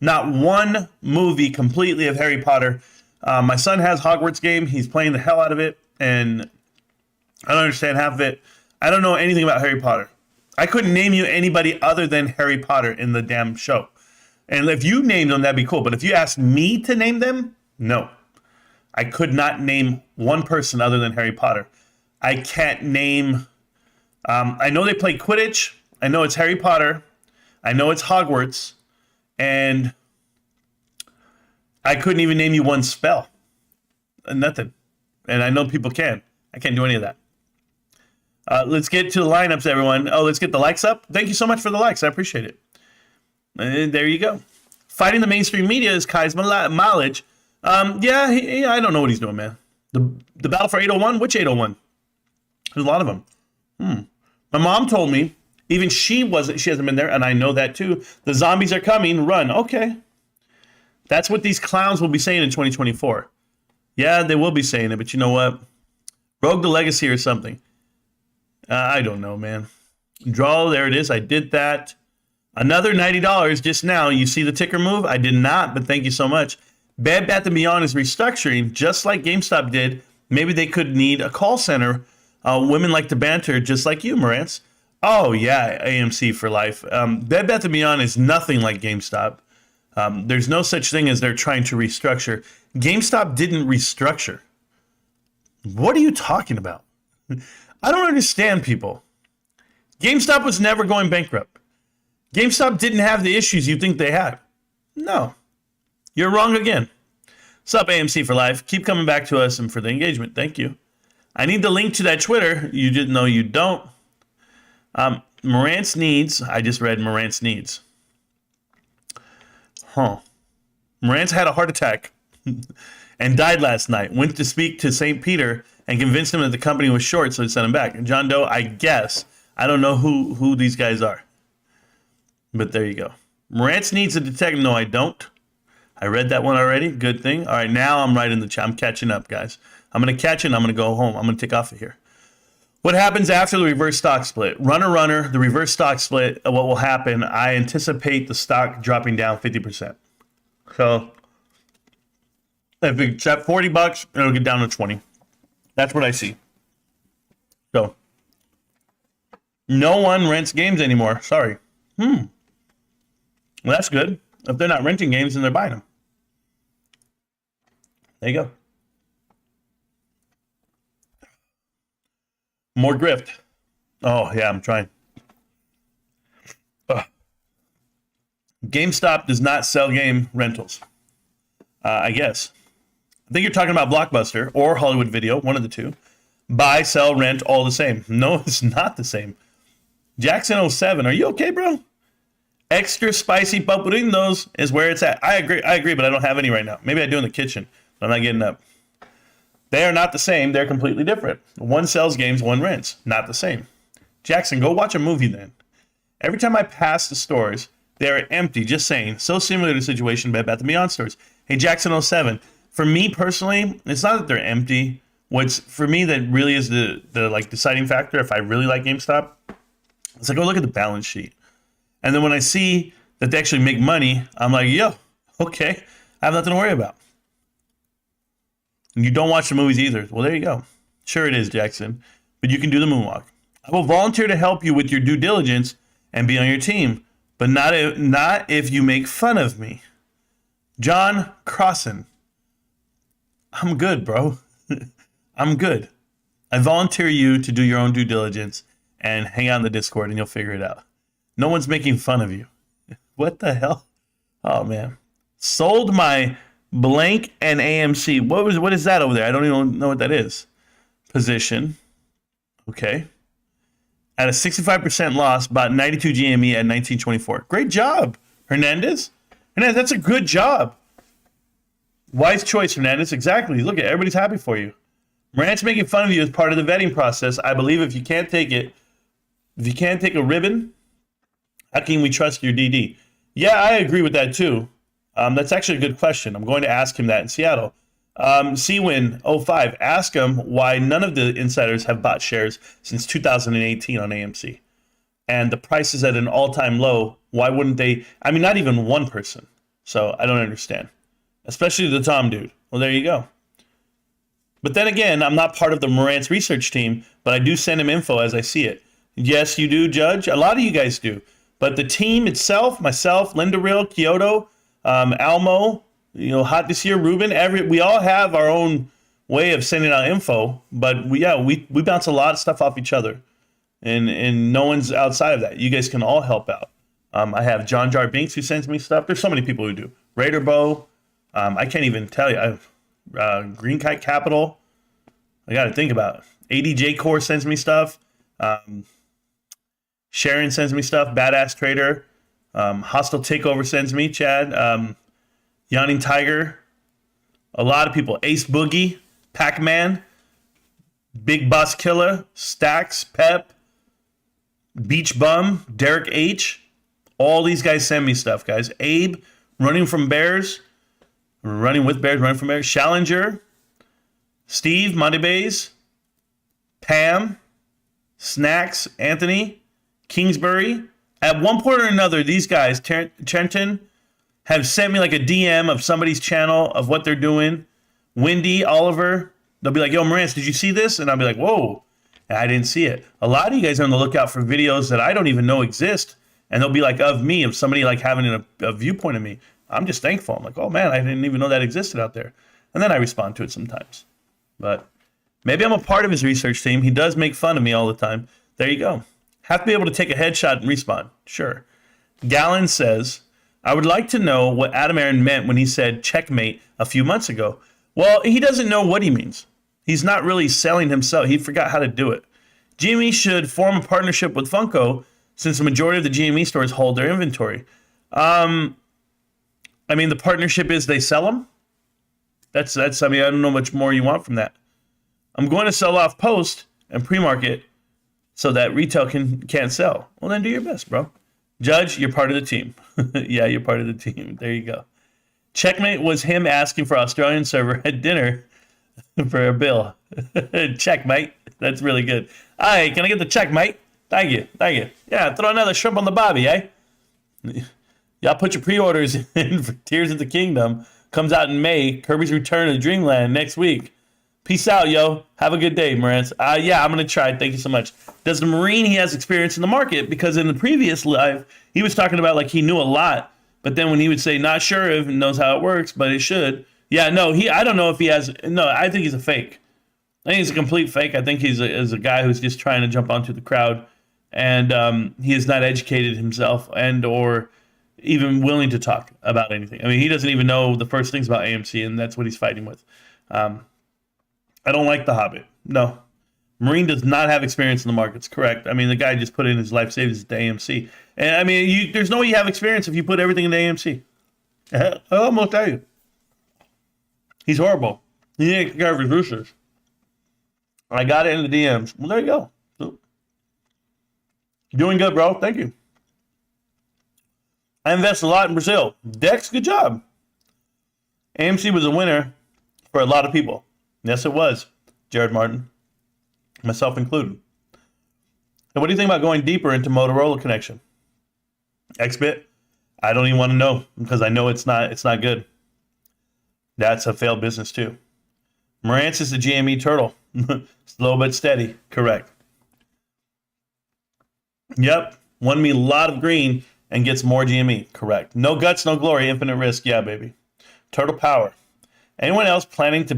Not one movie completely of Harry Potter. My son has Hogwarts game. He's playing the hell out of it, and I don't understand half of it. I don't know anything about Harry Potter. I couldn't name you anybody other than Harry Potter in the damn show. And if you named them, that'd be cool. But if you asked me to name them, no. I could not name one person other than Harry Potter. I can't name... I know they play Quidditch. I know it's Harry Potter. I know it's Hogwarts. And I couldn't even name you one spell. Nothing. And I know people can. I can't do any of that. Let's get to the lineups, everyone. Oh, let's get the likes up. Thank you so much for the likes. I appreciate it. And there you go. Fighting the mainstream media is Kai's mileage. Yeah, I don't know what he's doing, man. The battle for 801? Which 801? There's a lot of them. My mom told me, even she hasn't been there, and I know that too. The zombies are coming, run. Okay. That's what these clowns will be saying in 2024. Yeah, they will be saying it, but you know what? Rogue the Legacy or something. I don't know, man. Draw, there it is. I did that. Another $90 just now. You see the ticker move? I did not, but thank you so much. Bed Bath & Beyond is restructuring, just like GameStop did. Maybe they could need a call center. Women like to banter, just like you, Marantz. Oh, yeah, AMC for life. Bed Bath & Beyond is nothing like GameStop. There's no such thing as they're trying to restructure. GameStop didn't restructure. What are you talking about? I don't understand people. GameStop was never going bankrupt. GameStop didn't have the issues you think they had. No. You're wrong again. What's up, AMC for life? Keep coming back to us and for the engagement. Thank you. I need the link to that Twitter. You didn't know you don't. Marantz needs. I just read Marantz needs. Marantz had a heart attack and died last night. Went to speak to St. Peter and convinced him that the company was short, so he sent him back. And John Doe, I guess. I don't know who these guys are. But there you go. Marantz needs a detective. No, I don't. I read that one already. Good thing. All right, now I'm right in the chat. I'm catching up, guys. I'm going to catch it and I'm going to go home. I'm going to take off of here. What happens after the reverse stock split? Runner, the reverse stock split, what will happen? I anticipate the stock dropping down 50%. So if it's at $40, it'll get down to 20. That's what I see. So no one rents games anymore. Sorry. Well, that's good. If they're not renting games, then they're buying them. There you go. More grift. Oh, yeah, I'm trying. GameStop does not sell game rentals. I guess. I think you're talking about Blockbuster or Hollywood Video, one of the two. Buy, sell, rent, all the same. No, it's not the same. Jackson 07, are you okay, bro? Extra spicy papurinos is where it's at. I agree, but I don't have any right now. Maybe I do in the kitchen, but I'm not getting up. They are not the same. They're completely different. One sells games, one rents. Not the same. Jackson, go watch a movie then. Every time I pass the stores, they're empty. Just saying. So similar to the situation at the Beyond stores. Hey, Jackson 07. For me personally, it's not that they're empty. What's for me that really is the like deciding factor, if I really like GameStop, it's like, oh, look at the balance sheet. And then when I see that they actually make money, I'm like, yo, okay, I have nothing to worry about. And you don't watch the movies either. Well, there you go. Sure it is, Jackson. But you can do the moonwalk. I will volunteer to help you with your due diligence and be on your team, but not if you make fun of me. John Crossan. I'm good, bro. I'm good. I volunteer you to do your own due diligence and hang out in the Discord and you'll figure it out. No one's making fun of you. What the hell? Oh, man. Sold my blank and AMC. What is that over there? I don't even know what that is. Position. Okay. At a 65% loss, bought 92 GME at 1924. Great job, Hernandez. Hernandez, that's a good job. Wise choice, Hernandez. Exactly. Look at everybody's happy for you. Marantz making fun of you as part of the vetting process. I believe if you can't take it, if you can't take a ribbon, how can we trust your DD? Yeah, I agree with that too. That's actually a good question. I'm going to ask him that in Seattle. CWin05, ask him why none of the insiders have bought shares since 2018 on AMC. And the price is at an all-time low. Why wouldn't they? I mean, not even one person. So I don't understand. Especially the Tom dude. Well, there you go. But then again, I'm not part of the Marantz research team, but I do send him info as I see it. Yes, you do, Judge. A lot of you guys do. But the team itself, myself, Linda Real, Kyoto, Almo, Hot This Year, Ruben, we all have our own way of sending out info. But we bounce a lot of stuff off each other. And no one's outside of that. You guys can all help out. I have John Jar Binks who sends me stuff. There's so many people who do. Raider Bow. I can't even tell you. I have Green Kite Capital. I got to think about it. ADJ Core sends me stuff. Sharon sends me stuff. Badass Trader. Hostile Takeover sends me. Chad. Yawning Tiger. A lot of people. Ace Boogie. Pac-Man. Big Boss Killer. Stacks. Pep. Beach Bum. Derek H. All these guys send me stuff, guys. Abe. Running from Bears. Running with Bears. Running from Bears. Challenger. Steve. Monty Bays. Pam. Snacks. Anthony. Kingsbury. At one point or another, these guys, Trenton, have sent me like a DM of somebody's channel of what they're doing. Wendy, Oliver, they'll be like, yo, Marantz, did you see this? And I'll be like, whoa, and I didn't see it. A lot of you guys are on the lookout for videos that I don't even know exist. And they'll be like of me, of somebody like having a viewpoint of me. I'm just thankful. I'm like, oh man, I didn't even know that existed out there. And then I respond to it sometimes. But maybe I'm a part of his research team. He does make fun of me all the time. There you go. Have to be able to take a headshot and respawn. Sure. Gallon says, I would like to know what Adam Aaron meant when he said checkmate a few months ago. Well, he doesn't know what he means. He's not really selling himself. He forgot how to do it. GME should form a partnership with Funko since the majority of the GME stores hold their inventory. I mean, the partnership is they sell them. That's. I mean, I don't know much more you want from that. I'm going to sell off post and pre-market so that retail can't sell. Well, then do your best, bro. Judge, you're part of the team. Yeah, you're part of the team. There you go. Checkmate was him asking for Australian server at dinner for a bill. Checkmate. That's really good. All right, can I get the checkmate? Thank you. Thank you. Yeah, throw another shrimp on the bobby, eh? Y'all put your pre-orders in for Tears of the Kingdom. Comes out in May. Kirby's Return to Dreamland next week. Peace out, yo. Have a good day, Marantz. Yeah, I'm going to try. Thank you so much. Does the Marine, he has experience in the market? Because in the previous live, he was talking about like he knew a lot. But then when he would say, not sure if he knows how it works, but it should. Yeah, no, I don't know if he has. No, I think he's a fake. I think he's a complete fake. I think he's a guy who's just trying to jump onto the crowd, and he has not educated himself and or even willing to talk about anything. I mean, he doesn't even know the first things about AMC, and that's what he's fighting with. I don't like The Hobbit. No. Marine does not have experience in the markets, correct. I mean, the guy just put in his life savings to AMC. And I mean, there's no way you have experience if you put everything into AMC. I almost tell you. He's horrible. He didn't take care of his roosters. I got it in the DMs. Well, there you go. So, doing good, bro. Thank you. I invest a lot in Brazil. Dex, good job. AMC was a winner for a lot of people. Yes, it was. Jared Martin, myself included. And what do you think about going deeper into Motorola connection? XBit, I don't even want to know because I know it's not good. That's a failed business too. Marantz is the GME turtle. Slow but steady. Correct. Yep. Won me a lot of green and gets more GME. Correct. No guts, no glory, infinite risk. Yeah, baby. Turtle power. Anyone else planning to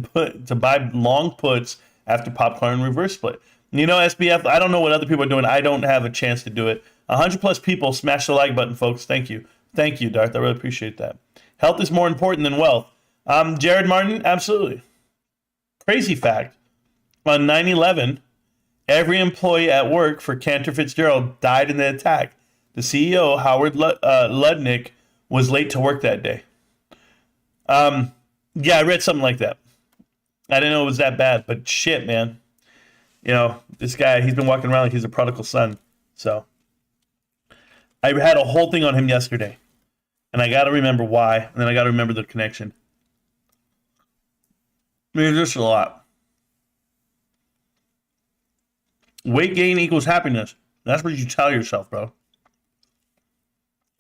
buy long puts after popcorn reverse split? You know, SBF, I don't know what other people are doing. I don't have a chance to do it. 100 plus people, smash the like button, folks. Thank you. Thank you, Darth. I really appreciate that. Health is more important than wealth. Jared Martin, absolutely. Crazy fact. On 9/11, every employee at work for Cantor Fitzgerald died in the attack. The CEO, Howard Ludnick, was late to work that day. Yeah, I read something like that. I didn't know it was that bad, but shit, man. You know, this guy, he's been walking around like he's a prodigal son. So I had a whole thing on him yesterday. And I got to remember why. And then I got to remember the connection. I mean, there's just a lot. Weight gain equals happiness. That's what you tell yourself, bro.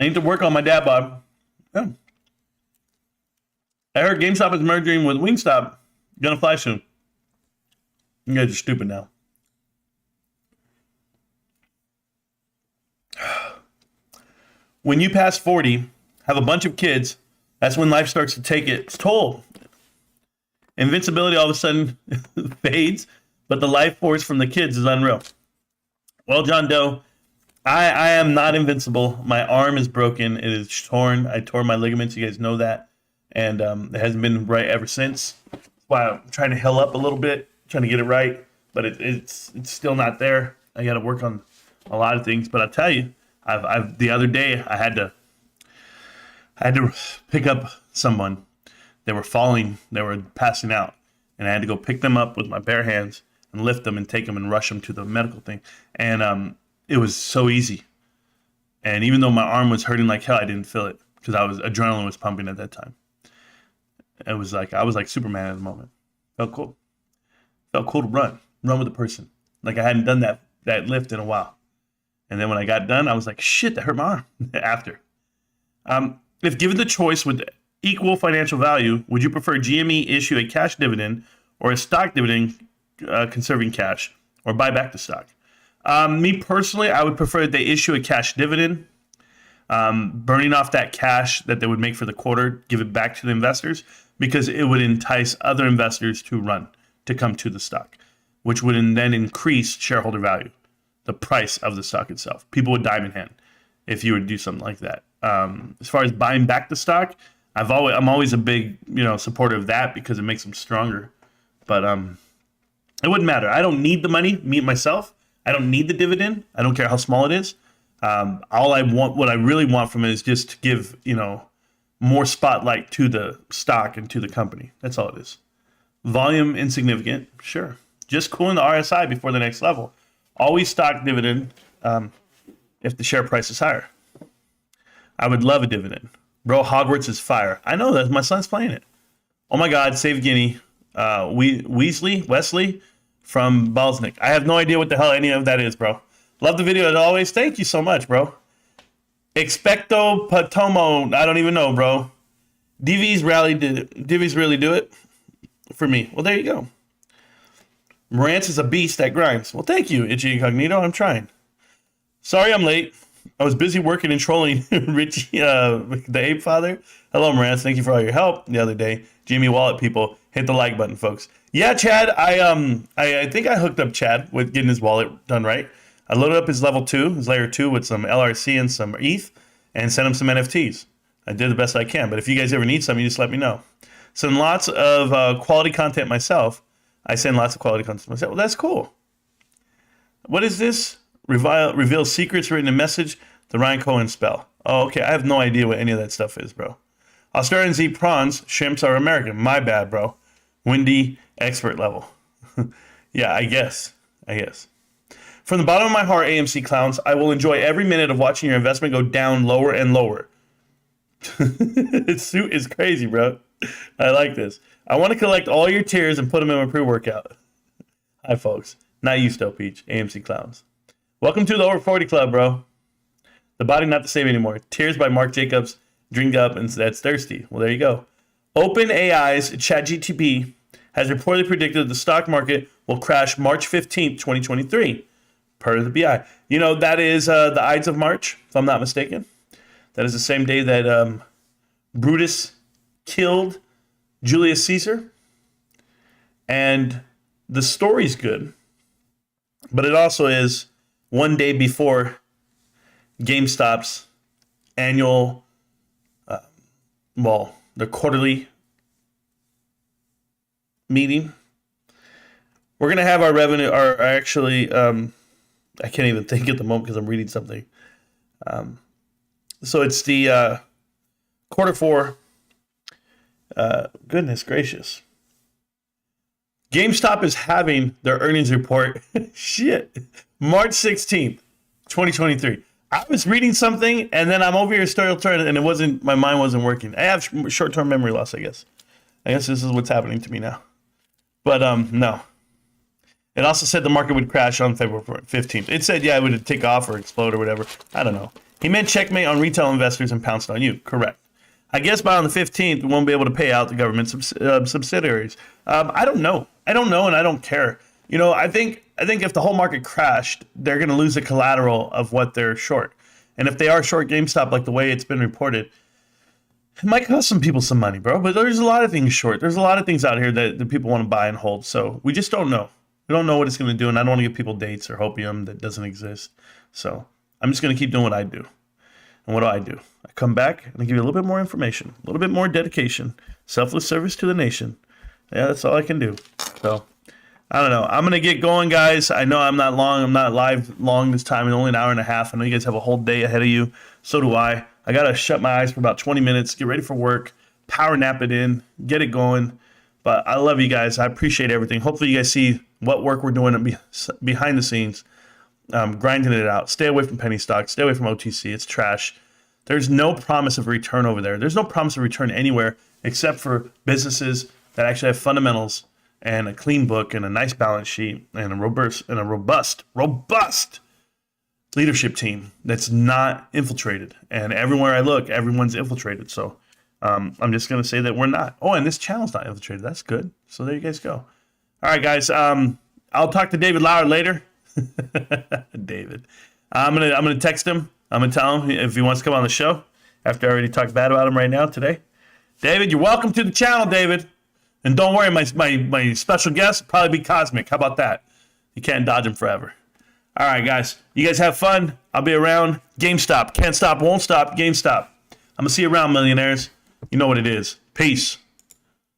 I need to work on my dad bod. Yeah. I heard GameStop is merging with Wingstop. Gonna fly soon. You guys are stupid now. When you pass 40, have a bunch of kids, that's when life starts to take its toll. Invincibility all of a sudden fades, but the life force from the kids is unreal. Well, John Doe, I am not invincible. My arm is broken. It is torn. I tore my ligaments. You guys know that. And it hasn't been right ever since. That's why I'm trying to heal up a little bit, trying to get it right. But it's still not there. I got to work on a lot of things. But I'll tell you, I've the other day I had to pick up someone. They were falling. They were passing out. And I had to go pick them up with my bare hands and lift them and take them and rush them to the medical thing. And it was so easy. And even though my arm was hurting like hell, I didn't feel it because adrenaline was pumping at that time. It was like I was like Superman at the moment. Felt cool. Felt cool to run with a person. Like I hadn't done that lift in a while. And then when I got done, I was like, shit, that hurt my arm after. If given the choice with equal financial value, would you prefer GME issue a cash dividend or a stock dividend conserving cash or buy back the stock? Me personally, I would prefer they issue a cash dividend, burning off that cash that they would make for the quarter, give it back to the investors, because it would entice other investors to come to the stock, which would then increase shareholder value, the price of the stock itself. People would dive in hand if you were to do something like that. As far as buying back the stock, I'm always a big supporter of that because it makes them stronger. But it wouldn't matter. I don't need the money, me myself. I don't need the dividend. I don't care how small it is. What I really want from it is just to give more spotlight to the stock and to the company. That's all it is. Volume insignificant, sure. Just cooling the RSI before the next level. Always stock dividend if the share price is higher. I would love a dividend. Bro, Hogwarts is fire. I know that. My son's playing it. Oh my God, save Guinea. Wesley from Balsnick. I have no idea what the hell any of that is, bro. Love the video as always. Thank you so much, bro. Expecto Patomo. I don't even know, bro. Divi's really do it for me. Well, there you go. Marantz is a beast that grinds. Well, thank you, Itchy Incognito. I'm trying. Sorry I'm late. I was busy working and trolling Richie, the ape father. Hello, Marantz. Thank you for all your help the other day. GME wallet people, hit the like button, folks. Yeah, Chad, I think I hooked up Chad with getting his wallet done right. I loaded up his level 2, his layer 2 with some LRC and some ETH and sent him some NFTs. I did the best I can, but if you guys ever need some, you just let me know. Send lots of quality content myself. I send lots of quality content myself. Well, that's cool. What is this? Reveal secrets written in message, the Ryan Cohen spell. Oh, okay. I have no idea what any of that stuff is, bro. Australian Z prawns, shrimps are American. My bad, bro. Windy, expert level. Yeah, I guess. From the bottom of my heart, AMC clowns, I will enjoy every minute of watching your investment go down lower and lower. It's crazy, bro. I like this. I want to collect all your tears and put them in my pre-workout. Hi, folks. Not you, Stowe Peach. AMC clowns. Welcome to the over 40 club, bro. The body not the same anymore. Tears by Mark Jacobs. Drink up and that's thirsty. Well, there you go. OpenAI's ChatGPT has reportedly predicted that the stock market will crash March 15th, 2023, per the BI. You know, that is the Ides of March, if I'm not mistaken. That is the same day that Brutus killed Julius Caesar. And the story's good, but it also is one day before GameStop's annual, the quarterly meeting. We're going to have our revenue, I can't even think at the moment because I'm reading something. So it's the quarter 4. Goodness gracious. GameStop is having their earnings report. Shit. March 16th, 2023. I was reading something and then I'm over here still turning and my mind wasn't working. I have short-term memory loss, I guess. I guess this is what's happening to me now. But no. It also said the market would crash on February 15th. It said, it would take off or explode or whatever. I don't know. He meant checkmate on retail investors and pounced on you. Correct. I guess by on the 15th, we won't be able to pay out the government subsidiaries. I don't know. I don't know, and I don't care. You know, I think if the whole market crashed, they're going to lose the collateral of what they're short. And if they are short GameStop, like the way it's been reported, it might cost some people some money, bro. But there's a lot of things short. There's a lot of things out here that people want to buy and hold. So we just don't know. We don't know what it's going to do, and I don't want to give people dates or hopium that doesn't exist. So I'm just going to keep doing what I do. And what do? I come back and I give you a little bit more information, a little bit more dedication, selfless service to the nation. Yeah, that's all I can do. So I don't know. I'm going to get going, guys. I know I'm not live long this time. It's only an hour and a half. I know you guys have a whole day ahead of you. So do I. I got to shut my eyes for about 20 minutes, get ready for work, power nap it in, get it going. But I love you guys. I appreciate everything. Hopefully you guys see what work we're doing behind the scenes, grinding it out. Stay away from penny stocks. Stay away from OTC. It's trash. There's no promise of return over there. There's no promise of return anywhere except for businesses that actually have fundamentals and a clean book and a nice balance sheet and a robust leadership team that's not infiltrated. And everywhere I look, everyone's infiltrated. So I'm just going to say that we're not. Oh, and this channel's not infiltrated. That's good. So there you guys go. All right, guys. I'll talk to David Lauer later. David. I'm gonna text him. I'm going to tell him if he wants to come on the show after I already talked bad about him right now today. David, you're welcome to the channel, David. And don't worry, my special guest will probably be Cosmic. How about that? You can't dodge him forever. All right, guys. You guys have fun. I'll be around. GameStop. Can't stop, won't stop. GameStop. I'm going to see you around, millionaires. You know what it is. Peace.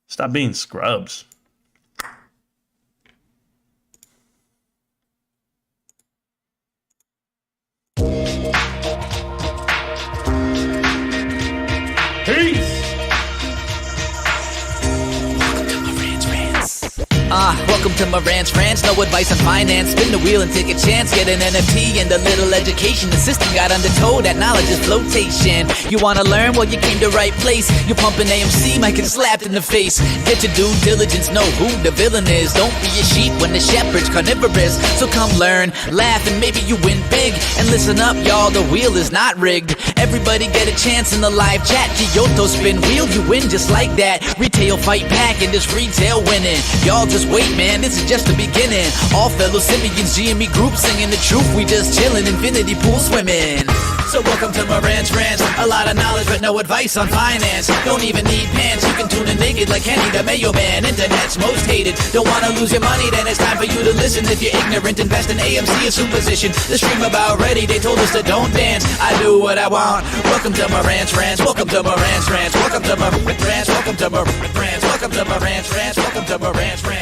Stop being scrubs. Peace. Welcome to Marantz Rantz. No advice on finance. Spin the wheel and take a chance. Get an NFT and a little education. The system got undertow. That knowledge is flotation. You wanna learn? Well, you came to right place. You pumping AMC, might get slapped in the face. Get your due diligence. Know who the villain is. Don't be a sheep when the shepherd's carnivorous. So come learn, laugh, and maybe you win big. And listen up, y'all. The wheel is not rigged. Everybody get a chance in the live chat. Giotto spin wheel, you win just like that. Retail fight back and this retail winning. Y'all just wait, man. man, this is just the beginning. All fellow simians, GME group singing the truth. We just chillin', infinity pool swimming. So welcome to Marantz Rantz. A lot of knowledge but no advice on finance. Don't even need pants, you can tune in naked like Kenny the Mayo Man. Internet's most hated. Don't wanna lose your money, then it's time for you to listen. If you're ignorant, invest in AMC or Superposition. The stream about ready, they told us to don't dance. I do what I want. Welcome to Marantz Rantz. Welcome to Marantz Rantz. Welcome to Marantz Rantz. Welcome to Marantz Rantz. Welcome to Marantz Rantz. Welcome to Marantz Rantz.